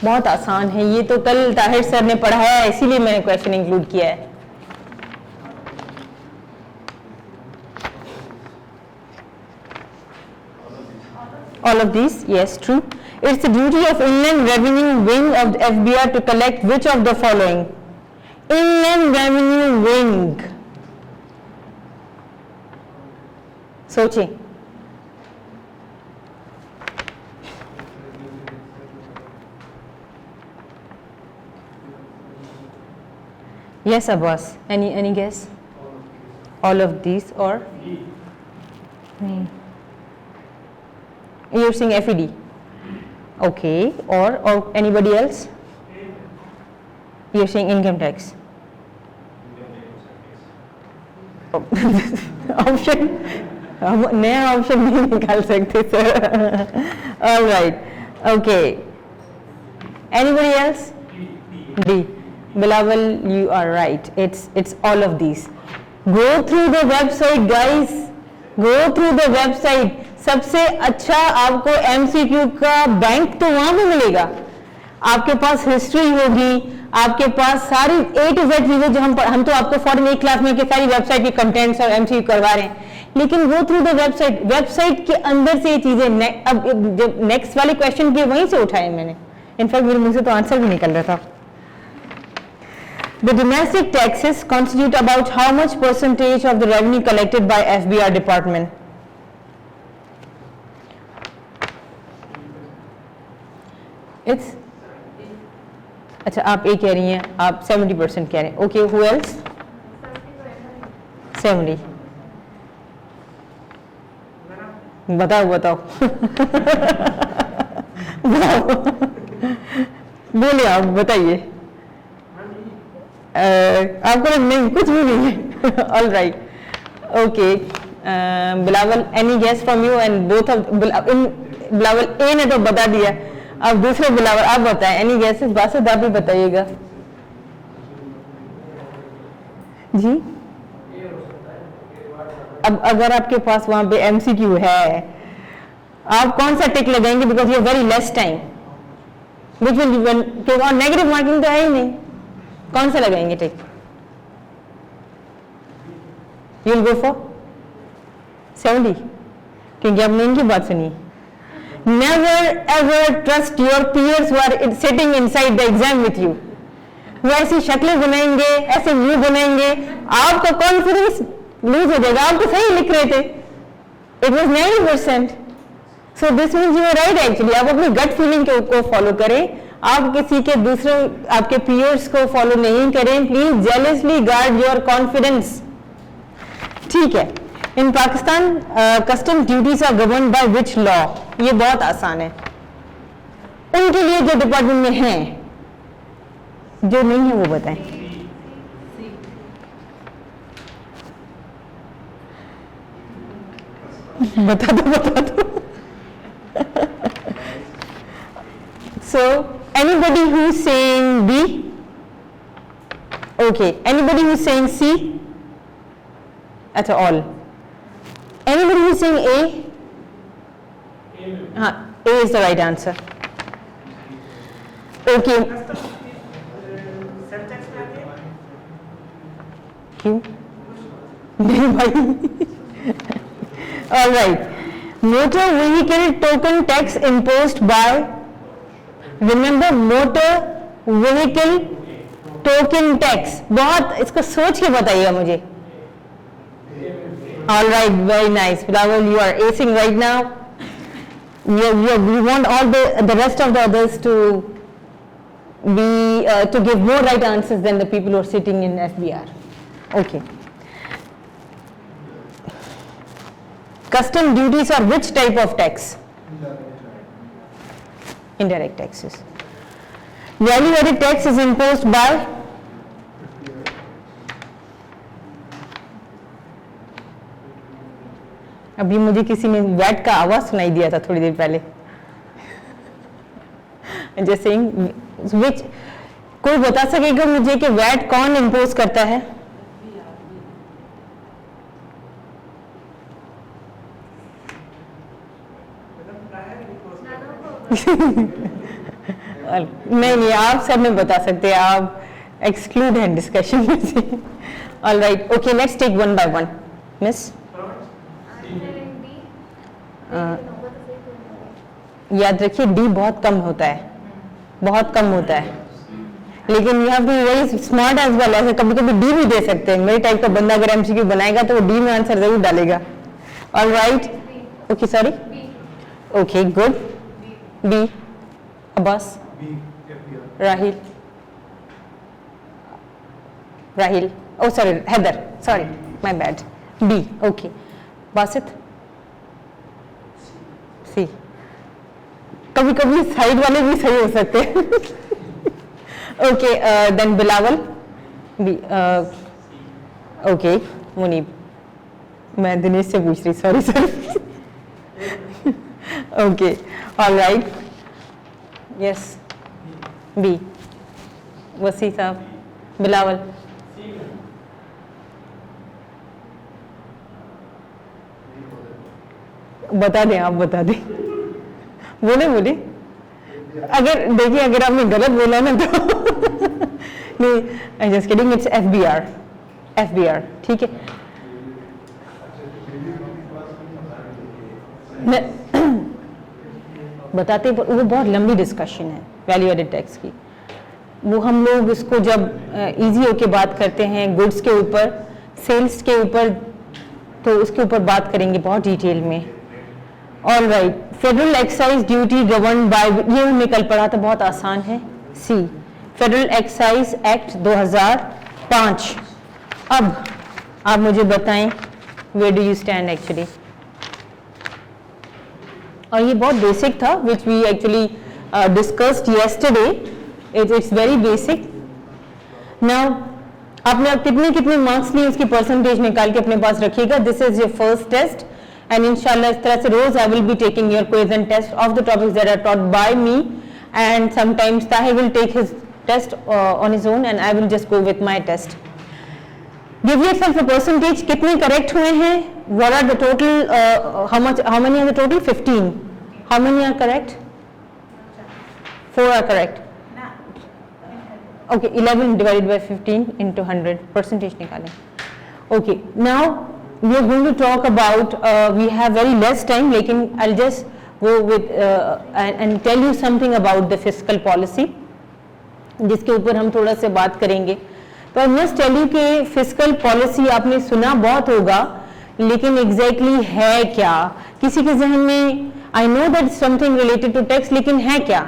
बहुत आसान है ये, तो कल Tahir sir ने पढ़ाया है, इसीलिए मैंने क्वेश्चन इंक्लूड किया है। All of these, yes, true. It's the duty of Inland Revenue Wing of the FBR to collect which of the following? Inland Revenue Wing. सोचें। Yes, Abbas. Any guess? All of these or? You're saying FED. Okay. Or anybody else? You're saying income tax. Option. हम नया option नहीं निकाल सकते sir. All right, okay. Anybody else? D. Bilawal, you are right. It's all of these. Go through the website, guys. Go through the website. सबसे अच्छा आपको MCQ का bank तो वहां भी मिलेगा। आपके पास हिस्ट्री होगी, आपके पास सारी A to Z चीजें जो हम तो आपको 48 क्लास में के सारी वेबसाइट के कंटेंट्स और MCQ करवा रहे हैं, लेकिन गो थ्रू द वेबसाइट के अंदर से ये चीजें अब जब नेक्स्ट वाले क्वेश्चन के वहीं से उठाए मैंने, इनफैक्ट मेरे मुंह से तो आंसर भी निकल रहा था। The domestic taxes constitute about how much percentage of the revenue collected by FBR department? It's अच्छा, आप A कह रही हैं, आप 70% कह रहे हैं। Okay, who else? 70. बताओ बताओ बताओ, बोलिए आप बताइए। आपको नहीं, कुछ भी नहीं है। All right, okay. Bilawal, any guess from you? And both of Bilawal A ने तो बता दिया, अब दूसरे बिलावल आप बताएं। Any guesses? बासित आप भी बताइएगा जी। अब अगर आपके पास वहां पे MCQ है, आप कौन सा टिक लगाएंगे? Because you very less time, which will, क्योंकि नेगेटिव मार्किंग तो है ही नहीं, कौन सा लगाएंगे tick? You will go for 70, क्योंकि आपने इनकी बात सुनी। Never ever trust your peers who are sitting inside the exam with you. वो ऐसी शक्लें बनाएंगे, ऐसे मुंह बनाएंगे, आपका कॉन्फिडेंस लूज हो जाएगा। आप तो सही लिख रहे थे, it was 90%। So this means you are right actually. आप अपनी गट फीलिंग को फॉलो करें, आप किसी के दूसरे आपके पीयर्स को फॉलो नहीं करें। Please jealously guard your confidence, ठीक है। In Pakistan custom duties are govern by which law? ये बहुत आसान है उनके लिए जो डिपार्टमेंट में हैं, जो नहीं है वो बताएं। 1 बता दो So anybody who's saying B? Okay, anybody who's saying C? At all? Anybody who's saying A? A is the right answer. Okay. क्यों? नहीं भाई. All right. Motor vehicle token tax imposed by. Remember motor vehicle token tax. बहुत इसको सोच के बताइए मुझे. All right, very nice. Bilawal, you are acing right now. We want all the rest of the others to be to give more right answers than the people who are sitting in FBR. Okay. Custom duties are which type of tax? Indirect taxes. Value added tax is imposed by. अभी मुझे किसी ने VAT का आवाज सुनाई दिया था थोड़ी देर पहले. जैसे विच कोई बता सकेगा मुझे कि वैट कौन इम्पोज करता है? नहीं आप सब में बता सकते हैं, आप एक्सक्लूड हैं डिस्कशन में से. All right, okay, let's take one by one. Miss याद रखिए डी बहुत कम होता है, बहुत कम होता है, लेकिन you have to be very smart as well. ऐसे कभी कभी डी भी दे सकते हैं. मेरे टाइप का बंदा अगर एमसीक्यू बनाएगा तो वो डी में आंसर जरूर डालेगा. All right, okay, sorry, okay, good. B, Abbas, Raheel, oh sorry, Haider, sorry, my bad. B, okay. Basit, C. कभी कभी साइड वाले भी सही हो सकते हैं. Okay, then Bilawal, B. Okay, Munib. मैं दिनेश से पूछ रही, sorry sir. Okay, all right, yes. B, Wasi साहब. बिलावल, बता दें, आप बता दें. बोले अगर देखिए अगर आपने गलत बोला ना तो नहीं, I just kidding, it's FBR. ठीक है. बताते वो बहुत लंबी डिस्कशन है वैल्यू एडेड टैक्स की. वो हम लोग इसको जब इजी होके बात करते हैं गुड्स के ऊपर, सेल्स के ऊपर, तो उसके ऊपर बात करेंगे बहुत डिटेल में. All right, federal excise duty govern by, ये हमने कल पढ़ा था, बहुत आसान है. See, federal excise act 2005. अब आप मुझे बताएं where do you stand actually. और ये बहुत बेसिक था which we actually discussed yesterday. It's very basic. Now आपने अब कितने मार्क्स लिए उसकी परसेंटेज निकाल के अपने पास रखिएगा. This is your first test and inshallah इस तरह से रोज I will be taking your quiz and test of the topics that are taught by me, and sometimes Tahir will take his test on his own and I will just go with my test. Give yourself a percentage. कितने correct हुए हैं? What are the total? How many are the total? 15. How many are correct? 4 are correct. Okay, 11 divided by 15 into 100. Percentage निकालें. Okay, now we are going to talk about, we have very less time, लेकिन I'll just go with and tell you something about the fiscal policy, जिसके ऊपर हम थोड़ा सा बात करेंगे. तो I must tell you कि fiscal policy आपने सुना बहुत होगा, लेकिन exactly है क्या? किसी के जहन में I know that something related to tax, लेकिन है क्या?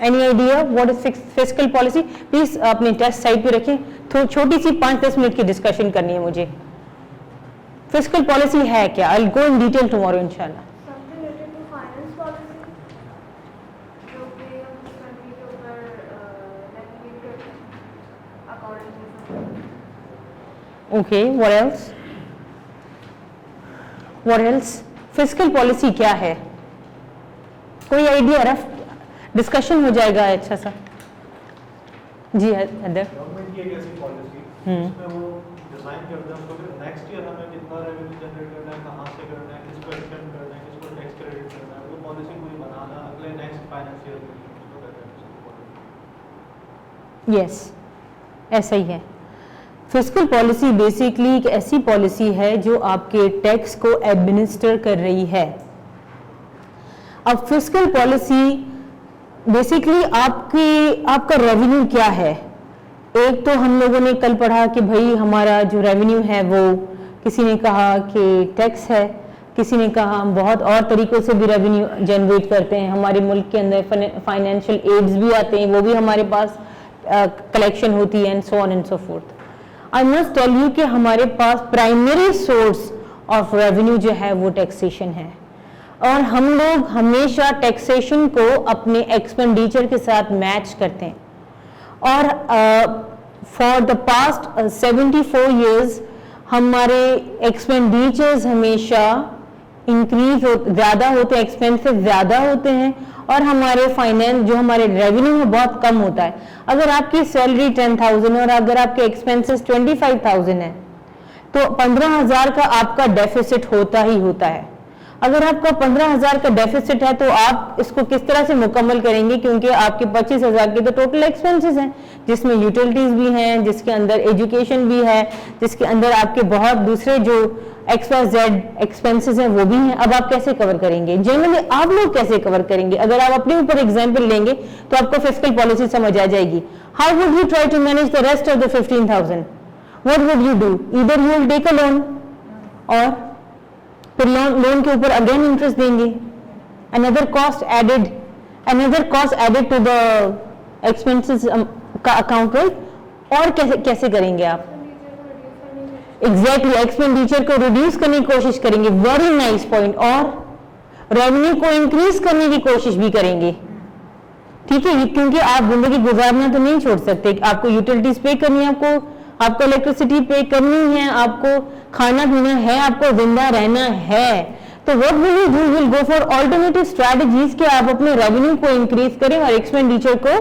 Any idea what is fiscal policy? Please अपने टेस्ट साइड पे रखें. तो छोटी सी 5-10 मिनट की डिस्कशन करनी है मुझे. फिस्कल पॉलिसी है क्या? I'll go in detail tomorrow इंशाल्लाह. Something related to finance policy, जो कि हम कंट्री के ऊपर रेगुलेट करते हैं according to. Okay, what else? What else? Fiscal policy क्या है? कोई आइडिया? रफ डिस्कशन हो जाएगा अच्छा सा। जी अदर गवर्नमेंट की एक ऐसी पॉलिसी जिसमें वो डिजाइन करते हैं उसको फिर नेक्स्ट ईयर हमें कितना रेवेन्यू जनरेट करना है, कहाँ से करना है, किसको एक्सटेंड करना है, किसको टैक्स क्रेडिट करना है, वो पॉलिसी पूरी बनाना अगले नेक्स्ट फाइनेंस ईयर के लिए उसको कहते हैं। यस, ऐसा ही है। फिस्कल पॉलिसी बेसिकली एक ऐसी पॉलिसी है जो आपके टैक्स को एडमिनिस्टर कर रही है। अब फिस्कल पॉलिसी बेसिकली आपका रेवेन्यू क्या है? एक तो हम लोगों ने कल पढ़ा कि भाई हमारा जो रेवेन्यू है वो, किसी ने कहा कि टैक्स है, किसी ने कहा हम बहुत और तरीकों से भी रेवेन्यू जनरेट करते हैं। हमारे मुल्क के अंदर फाइनेंशियल एड्स भी आते हैं, वो भी हमारे पास कलेक्शन होती है, and so on and so forth. I must tell you कि हमारे पास प्राइमरी सोर्स ऑफ रेवेन्यू जो है वो टैक्सेशन है, और हम लोग हमेशा टैक्सेशन को अपने एक्सपेंडिचर के साथ मैच करते हैं। और फॉर द पास्ट 74 years हमारे एक्सपेंडिचर्स हमेशा इंक्रीज ज़्यादा होते हैं, एक्सपेंसेस ज़्यादा होते हैं, और हमारे फाइनेंस जो हमारे रेवेन्यू है बहुत कम होता है। अगर आपकी सैलरी 10,000 और अगर आपके एक्सपेंसेस 25,000 है तो 15,000 का आपका डेफिसिट होता ही होता है। अगर आपका 15,000 का डेफिसिट है तो आप इसको किस तरह से मुकम्मल करेंगे, क्योंकि आपके 25,000 के तो टोटल एक्सपेंसेस हैं, जिसमें यूटिलिटीज भी हैं, जिसके अंदर एजुकेशन भी है, जिसके अंदर आपके बहुत दूसरे जो XYZ एक्सपेंसेस हैं वो भी हैं। अब आप कैसे कवर करेंगे? जनरली आप लोग कैसे कवर करेंगे? अगर आप अपने ऊपर एग्जाम्पल लेंगे तो आपको फिस्कल पॉलिसी समझ आ जाएगी। How would you try to manage the rest of the 15,000? What would you do? Either you will take a loan, और फिर लोन के ऊपर अगेन इंटरेस्ट देंगे, another cost added to the expenses का account, right? और कैसे करेंगे आप? एग्जैक्टली, एक्सपेंडिचर को रिड्यूस करने की कोशिश करेंगे। Very nice point. और रेवेन्यू को इंक्रीज करने की कोशिश भी करेंगे, ठीक है, क्योंकि आप जिंदगी गुजारना तो नहीं छोड़ सकते। आपको यूटिलिटीज पे करनी है, आपको इलेक्ट्रिसिटी पे करनी है, आपको खाना पीना है, आपको जिंदा रहना है। तो what will you do? Will go for alternative strategies कि आप अपने रेवेन्यू को इंक्रीज करें और एक्सपेंडिचर को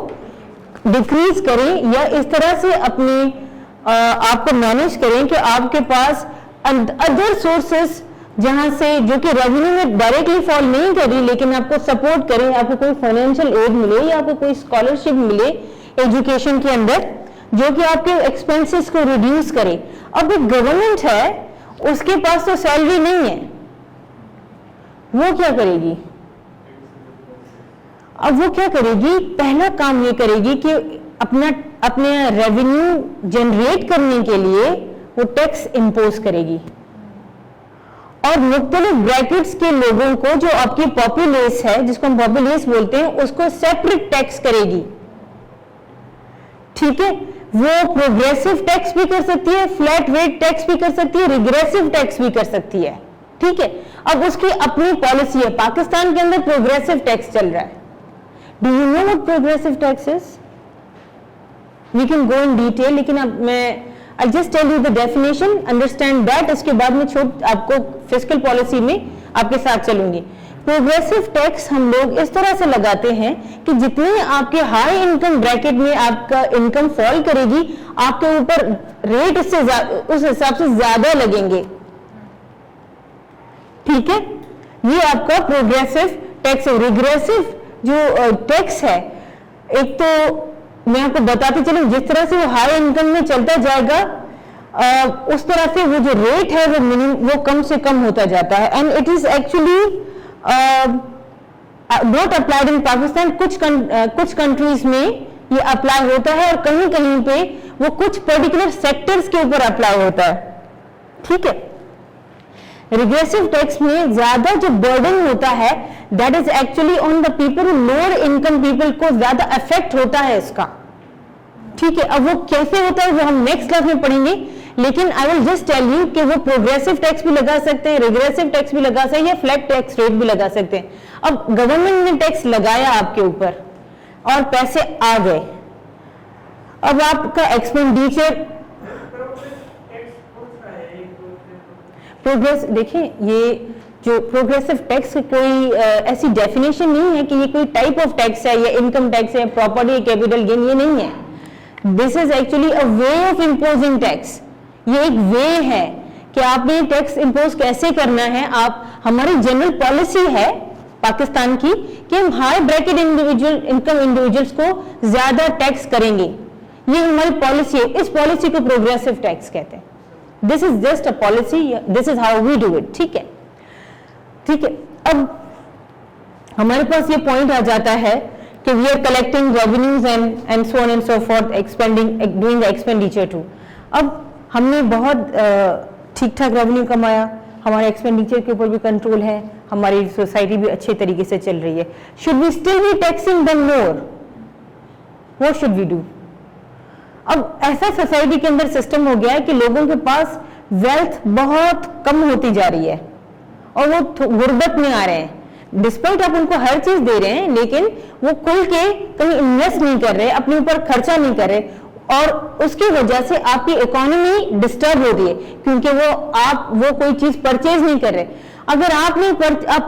डिक्रीज करें, या इस तरह से अपने आपको मैनेज करें कि आपके पास अदर सोर्सेस जहां से जो कि रेवेन्यू में डायरेक्टली फॉल नहीं कर रही लेकिन आपको सपोर्ट करें, आपको कोई फाइनेंशियल एड मिले या आपको कोई स्कॉलरशिप मिले एजुकेशन के अंदर, जो कि आपके एक्सपेंसेस को रिड्यूस करे। अब एक गवर्नमेंट है, उसके पास तो सैलरी नहीं है, वो क्या करेगी? अब वो क्या करेगी? पहला काम ये करेगी कि अपने रेवेन्यू जनरेट करने के लिए वो टैक्स इंपोज करेगी, और मुख्तलिफ ब्रैकेट्स के लोगों को, जो आपकी पॉपुलेस है, जिसको हम पॉपुलेस बोलते हैं, उसको सेपरेट टैक्स करेगी, ठीक है। वो प्रोग्रेसिव टैक्स भी कर सकती है, फ्लैट रेट टैक्स भी कर सकती है, रिग्रेसिव टैक्स भी कर सकती है, ठीक है। अब उसकी अपनी पॉलिसी है। पाकिस्तान के अंदर प्रोग्रेसिव टैक्स चल रहा है। Do you know what progressive tax is? We can go in detail, लेकिन अब मैं I just tell you the definition, understand that. उसके बाद में आपको फिस्कल पॉलिसी में आपके साथ चलूंगी। प्रोग्रेसिव टैक्स हम लोग इस तरह से लगाते हैं कि जितने आपके हाई इनकम ब्रैकेट में आपका इनकम फॉल करेगी, आपके ऊपर रेट उस हिसाब से ज्यादा लगेंगे, ठीक है। ये आपका प्रोग्रेसिव टैक्स है। रिग्रेसिव जो टैक्स है, एक तो मैं आपको बताते चलूं, जिस तरह से वो हाई इनकम में चलता जाएगा उस तरह से वो जो रेट है वो कम से कम होता जाता है, and it is actually not applied in Pakistan. कुछ कंट्रीज में ये अप्लाई होता है, और कहीं कहीं पे वो कुछ पर्टिकुलर सेक्टर्स के ऊपर अप्लाई होता है, ठीक है। रिग्रेसिव टैक्स में ज्यादा जो बर्डन होता है, that is actually on the people, lower income people को ज्यादा इफेक्ट होता है इसका, ठीक है। अब वो कैसे होता है वो हम नेक्स्ट क्लास में पढ़ेंगे, लेकिन I will just tell you कि वो प्रोग्रेसिव टैक्स भी लगा सकते हैं, रिग्रेसिव टैक्स भी लगा सकते हैं, या फ्लैट टैक्स रेट भी लगा सकते हैं। अब गवर्नमेंट ने टैक्स लगाया आपके ऊपर और पैसे आ गए, अब आपका एक्सपेंडिचर प्रोग्रेस देखिए, ये जो प्रोग्रेसिव टैक्स कोई ऐसी डेफिनेशन नहीं है कि ये कोई टाइप ऑफ टैक्स है या इनकम टैक्स है, प्रॉपर्टी कैपिटल गेन, ये नहीं है। This is actually a way of imposing tax. ये एक वे है कि आपने टैक्स इम्पोज कैसे करना है। आप, हमारी जनरल पॉलिसी है पाकिस्तान की कि हम high bracket individual income individuals को ज्यादा टैक्स करेंगे, ये हमारी पॉलिसी है। इस पॉलिसी को प्रोग्रेसिव टैक्स कहते हैं। This is just a policy, this is how we do it. ठीक है, ठीक है। अब हमारे पास ये पॉइंट आ जाता है कि we are collecting revenues and so on and so forth, expending, doing the expenditure to. अब हमने बहुत ठीक ठाक रेवेन्यू कमाया, हमारे एक्सपेंडिचर के ऊपर भी कंट्रोल है, हमारी सोसाइटी भी अच्छे तरीके से चल रही है। Should we still be taxing them more? What should we do? अब ऐसा सोसाइटी के अंदर सिस्टम हो गया है कि लोगों के पास वेल्थ बहुत कम होती जा रही है और वो गुर्बत में आ रहे हैं। डिस्पाइट आप उनको हर चीज दे रहे हैं, लेकिन वो खुल के कहीं इन्वेस्ट नहीं कर रहे, अपने ऊपर खर्चा नहीं कर रहे, और उसकी वजह से आपकी इकोनॉमी डिस्टर्ब हो रही है क्योंकि वो कोई चीज परचेज नहीं कर रहे। अगर आप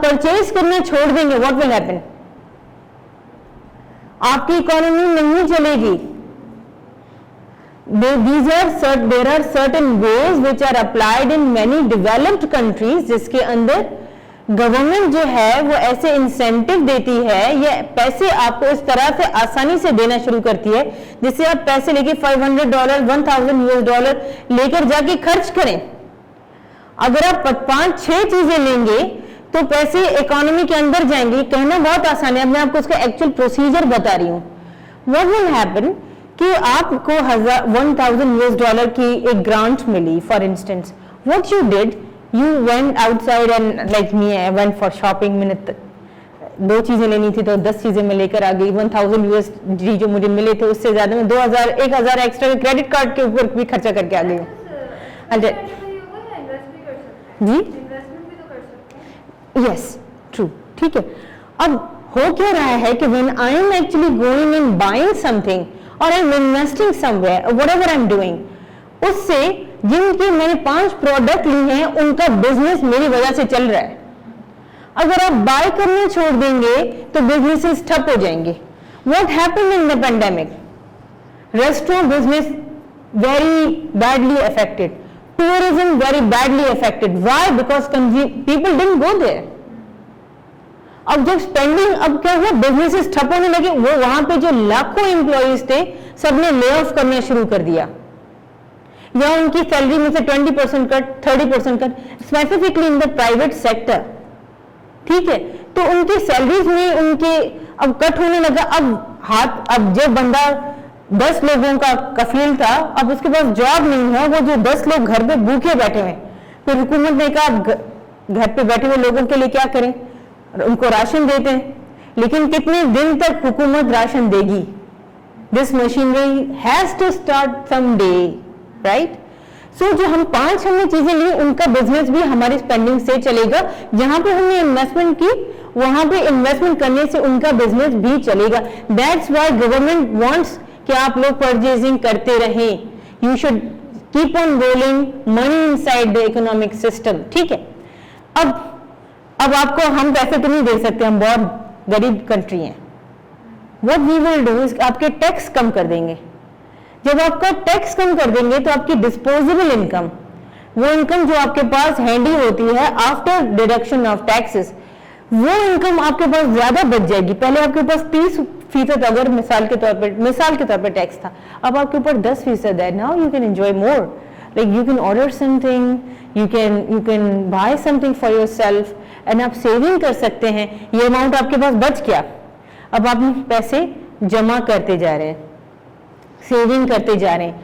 परचेज करना छोड़ देंगे, व्हाट विल हैपन? आपकी इकोनॉमी नहीं चलेगी। there are certain ways which are applied in many developed countries, जिसके अंदर गवर्नमेंट जो है वो ऐसे इंसेंटिव देती है, ये पैसे आपको इस तरह से आसानी से देना शुरू करती है जिससे आप पैसे लेके $500, $1000 लेकर जाके खर्च करें। अगर आप 5-6 चीजें लेंगे तो पैसे इकोनॉमी के अंदर जाएंगे। कहना बहुत आसान है, अब मैं आपको उसका एक्चुअल प्रोसीजर बता रही हूँ। व्हाट विल हैपन कि आपको $1000 की एक ग्रांट मिली, for instance. What you did, you went outside and like me, I went for shopping। मैंने 2 चीजें लेनी थी तो 10 चीजें मैं लेकर आ गई। $1000 जो मुझे मिले थे उससे ज्यादा मैं 1000 एक्स्ट्रा क्रेडिट कार्ड के ऊपर भी खर्चा करके आ गई हूँ। जी, यस, ट्रू, ठीक है। अब हो क्या रहा है कि when I am actually going and buying something or I am investing somewhere or whatever I am doing, उससे जिनकी मैंने 5 प्रोडक्ट ली हैं उनका बिजनेस मेरी वजह से चल रहा है। अगर आप बाय करना छोड़ देंगे तो बिजनेसेस ठप हो जाएंगे। What happened in the pandemic? Restaurant business very badly affected, tourism very badly affected. Why? Because people didn't go there. अब जब स्पेंडिंग, अब क्या हुआ, बिजनेसेस ठप होने लगे। वो वहां पे जो लाखों एम्प्लॉइज थे सबने ले ऑफ करना शुरू कर दिया, या उनकी सैलरी में से 20% cut, 30% cut, specifically in the private sector. ठीक है, तो उनकी सैलरीज में उनके अब कट होने लगा। अब जो बंदा 10 लोगों का कफील था, अब उसके पास जॉब नहीं है, वो जो 10 लोग घर पे भूखे बैठे हुए। फिर हुकूमत ने कहा घर पे बैठे हुए लोगों के लिए क्या करें, उनको राशन देते हैं। लेकिन कितने दिन तक हुकूमत राशन देगी? This machinery has to start some day, right? So जो हम 5 हमने चीजें ली, उनका बिजनेस भी हमारी स्पेंडिंग से चलेगा। जहां पे हमने इन्वेस्टमेंट की वहां पे इन्वेस्टमेंट करने से उनका बिजनेस भी चलेगा। दैट्स व्हाई गवर्नमेंट वांट्स कि आप लोग परचेजिंग करते रहें। You should keep on rolling money inside the economic system. ठीक है, अब आपको हम पैसे तो नहीं दे सकते, हम बहुत गरीब कंट्री हैं। What we will do is आपके टैक्स कम कर देंगे। जब आपका टैक्स कम कर देंगे तो आपकी डिस्पोजेबल इनकम, वो इनकम जो आपके पास हैंडी होती है आफ्टर डिडक्शन ऑफ टैक्सेस, वो इनकम आपके पास ज्यादा बच जाएगी। पहले आपके पास 30% अगर मिसाल के तौर पर टैक्स था, अब आपके ऊपर 10% है। Now you can enjoy more, like you can order something, you can buy something for yourself, and आप सेविंग कर सकते हैं। ये अमाउंट आपके पास बच गया, अब आप पैसे जमा करते जा रहे हैं, सेविंग करते जा रहे हैं,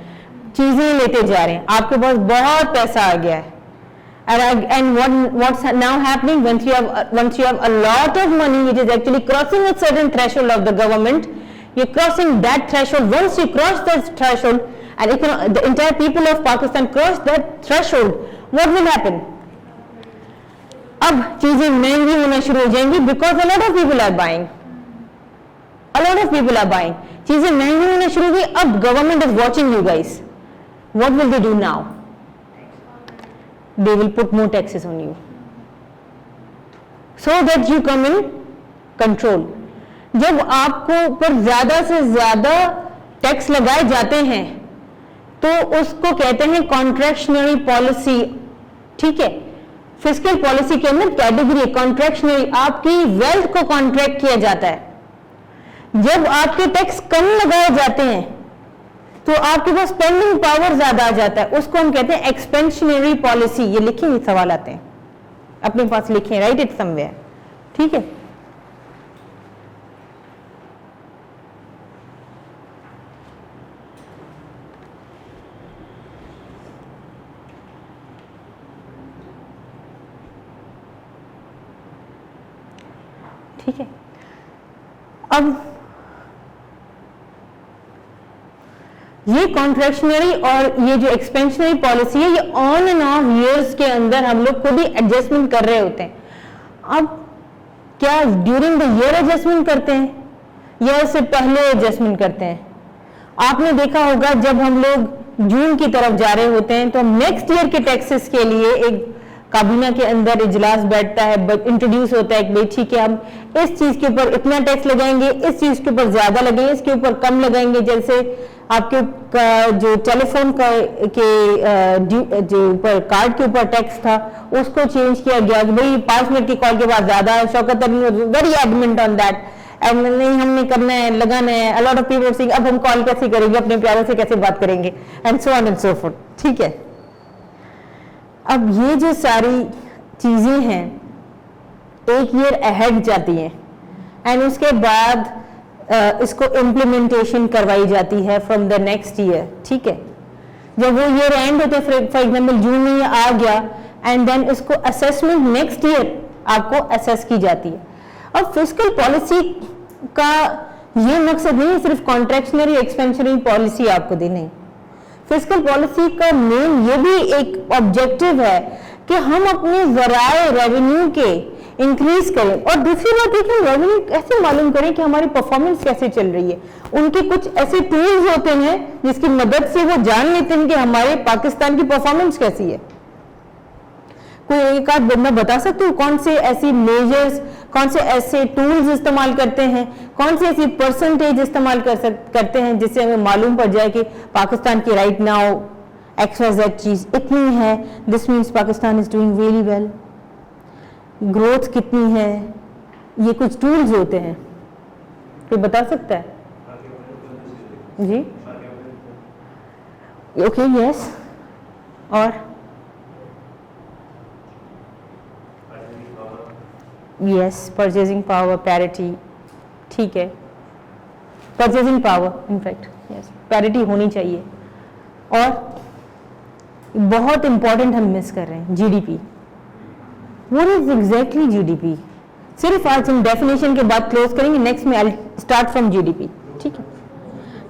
चीजें लेते जा रहे हैं, आपके पास बहुत पैसा आ गया है। And what's now happening once you have a lot of money which is actually crossing a certain threshold of the government, you're crossing that threshold. Once you cross that threshold and the entire people of Pakistan cross that threshold, what will happen? अब चीजें महंगी होना शुरू हो जाएंगी because a lot of people are buying. चीजें महंगी होना शुरू हुई। अब government is watching you guys. What will they do now? They will put more taxes on you. so that you come in control. जब आपको ऊपर ज्यादा से ज्यादा टैक्स लगाए जाते हैं तो उसको कहते हैं कॉन्ट्रैक्शनरी पॉलिसी, ठीक है। फिस्कल पॉलिसी के अंदर कैटेगरी कॉन्ट्रैक्शनरी, आपकी वेल्थ को कॉन्ट्रैक्ट किया जाता है। जब आपके टैक्स कम लगाए जाते हैं तो आपके पास स्पेंडिंग पावर ज्यादा आ जाता है, उसको हम कहते हैं एक्सपेंशनरी पॉलिसी। ये लिखे हुए सवाल आते हैं, अपने पास लिखे, राइट इट समवेयर, ठीक है। ठीक है, अब ये कॉन्ट्रैक्शनरी और ये जो एक्सपेंशनरी पॉलिसी है, ये ऑन एंड ऑफ ईयर्स के अंदर हम लोग खुद ही एडजस्टमेंट कर रहे होते हैं। अब क्या ड्यूरिंग द ईयर एडजस्टमेंट करते हैं या इससे पहले एडजस्टमेंट करते हैं? आपने देखा होगा जब हम लोग जून की तरफ जा रहे होते हैं तो हम नेक्स्ट ईयर के टैक्सेस के लिए एक काबीना के अंदर इजलास बैठता है, इंट्रोड्यूस होता है कि भाई ठीक है हम इस चीज के ऊपर इतना टैक्स लगाएंगे, इस चीज के ऊपर ज्यादा लगाएंगे, इसके ऊपर कम लगाएंगे। जैसे आपके जो टेलीफोन का के जो ऊपर कार्ड के ऊपर टैक्स था उसको चेंज किया गया कि भाई 5 मिनट की कॉल के बाद ज्यादा है। Shaukat Ali was very adamant on that, नहीं हमने करना है, लगाना है। अ लॉट ऑफ पीपल सेइंग अब हम कॉल कैसे करेंगे, अपने प्यारों से कैसे बात करेंगे, and so on and so fourth, ठीक है। अब ये जो सारी चीजें हैं एक ईयर अहेड जाती हैं एंड उसके बाद इसको इम्प्लीमेंटेशन करवाई जाती है फ्रॉम द नेक्स्ट ईयर, ठीक है। जब वो ईयर एंड होते फॉर एग्जाम्पल जून में ये आ गया एंड देन इसको असेसमेंट नेक्स्ट ईयर आपको असेस की जाती है। अब फिस्कल पॉलिसी का ये मकसद नहीं है सिर्फ कॉन्ट्रैक्शनरी एक्सपेंशनरी पॉलिसी आपको देनी। फिस्कल पॉलिसी का मेन ये भी एक ऑब्जेक्टिव है कि हम अपने जराए रेवेन्यू के इंक्रीज करें, और दूसरी बात है कि रेवेन्यू कैसे मालूम करें कि हमारी परफॉर्मेंस कैसे चल रही है। उनके कुछ ऐसे टूल्स होते हैं जिसकी मदद से वो जान लेते हैं कि हमारे पाकिस्तान की परफॉर्मेंस कैसी है। कोई एक आध बंदा बता सकते हो कौन से ऐसी मेजर्स, कौन से ऐसे टूल्स इस्तेमाल करते हैं, कौन से ऐसी परसेंटेज इस्तेमाल करते हैं जिससे हमें मालूम पड़ जाए कि पाकिस्तान की राइट नाउ XYZ चीज इतनी है, this means Pakistan is doing very well. Growth कितनी है, ये कुछ टूल्स होते हैं, कोई बता सकता है जी? ओके, यस, और यस परचेजिंग पावर, पैरिटी, ठीक है, purchasing power in fact yes parity होनी चाहिए। और बहुत इंपॉर्टेंट हम मिस कर रहे हैं GDP. What is exactly GDP? सिर्फ आज हम डेफिनेशन के बाद क्लोज करेंगे, नेक्स्ट में आई स्टार्ट फ्रॉम जीडीपी, ठीक है।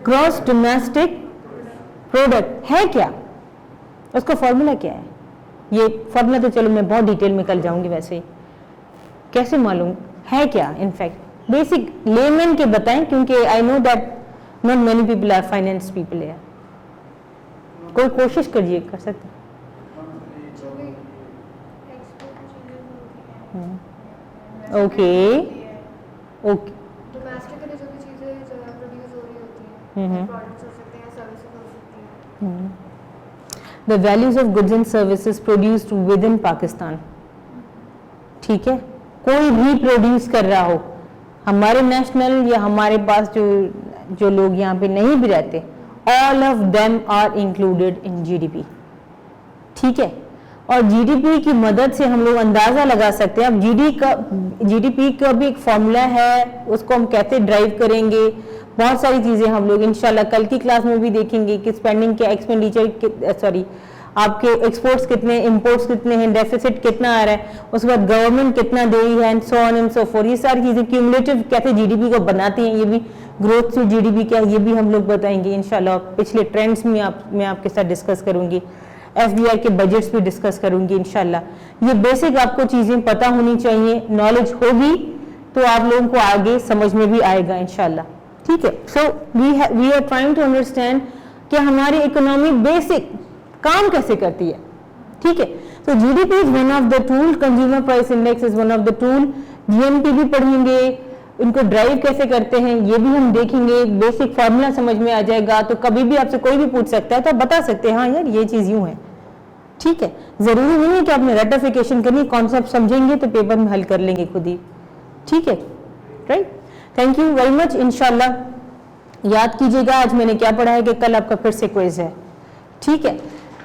ग्रॉस डोमेस्टिक प्रोडक्ट है क्या, उसका फॉर्मूला क्या है? ये फॉर्मूला तो चलो मैं बहुत डिटेल में कल जाऊंगी, वैसे ही कैसे मालूम है क्या? इनफैक्ट बेसिक लेमैन के बताएं, क्योंकि I know that not many people are finance people है। कोई कोशिश करिए, कर सकते ओके ओके डोमेस्टिक के लिए जो भी चीजें प्रोड्यूस हो रही होती हैं, प्रोडक्ट्स हो सकते हैं, सर्विसेज हो सकती हैं, the values of goods and services produced with in Pakistan, ठीक है। कोई भी प्रोड्यूस कर रहा हो, हमारे नेशनल या हमारे पास जो लोग यहाँ पे नहीं भी रहते, all of them are included in GDP, ठीक है। और जीडीपी की मदद से हम लोग अंदाजा लगा सकते हैं। अब जीडीपी का भी एक फॉर्मूला है, उसको हम कैसे ड्राइव करेंगे, बहुत सारी चीजें हम लोग इंशाल्लाह कल की क्लास में भी देखेंगे कि स्पेंडिंग के एक्सपेंडिचर सॉरी आपके एक्सपोर्ट्स कितने, इंपोर्ट्स कितने हैं, डेफिसिट कितना आ रहा है, उसके बाद गवर्नमेंट कितना दे रही है, and so on and so fourth. ये सारी चीजें क्यूमुलेटिव कैसे जीडीपी को बनाती हैं, ये भी ग्रोथ टू जीडीपी क्या है ये भी हम लोग बताएंगे इंशाल्लाह। पिछले ट्रेंड्स में मैं आपके साथ डिस्कस करूंगी, एफडीआर के बजट्स भी डिस्कस करूंगी इंशाल्लाह। ये बेसिक आपको चीजें पता होनी चाहिए, नॉलेज होगी तो आप लोगों को आगे समझ में भी आएगा इंशाल्लाह, ठीक है। So we are trying to understand कि हमारी इकोनॉमी बेसिक काम कैसे करती है, ठीक है। तो GDP is one of the tool, consumer price index is one of the tool, GNP भी पढ़ेंगे, इनको ड्राइव कैसे करते हैं ये भी हम देखेंगे, बेसिक फार्मूला समझ में आ जाएगा। तो कभी भी आपसे कोई भी पूछ सकता है तो आप बता सकते हैं हाँ यार ये चीज यूं है, ठीक है। जरूरी नहीं है कि आपने रेटिफिकेशन करनी, कॉन्सेप्ट समझेंगे तो पेपर में हल कर लेंगे खुद ही, ठीक है, right. Thank you very much. इंशाल्लाह याद कीजिएगा आज मैंने क्या पढ़ा है कि कल आपका फिर से क्विज है, ठीक है।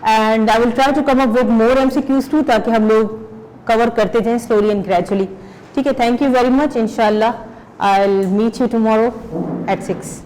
And I will try to come up with more MCQs too, ताकि हम लोग कवर करते जाएं स्लोली एंड ग्रेजुअली, ठीक है। Thank you very much. इंशाल्लाह I will meet you tomorrow at 6।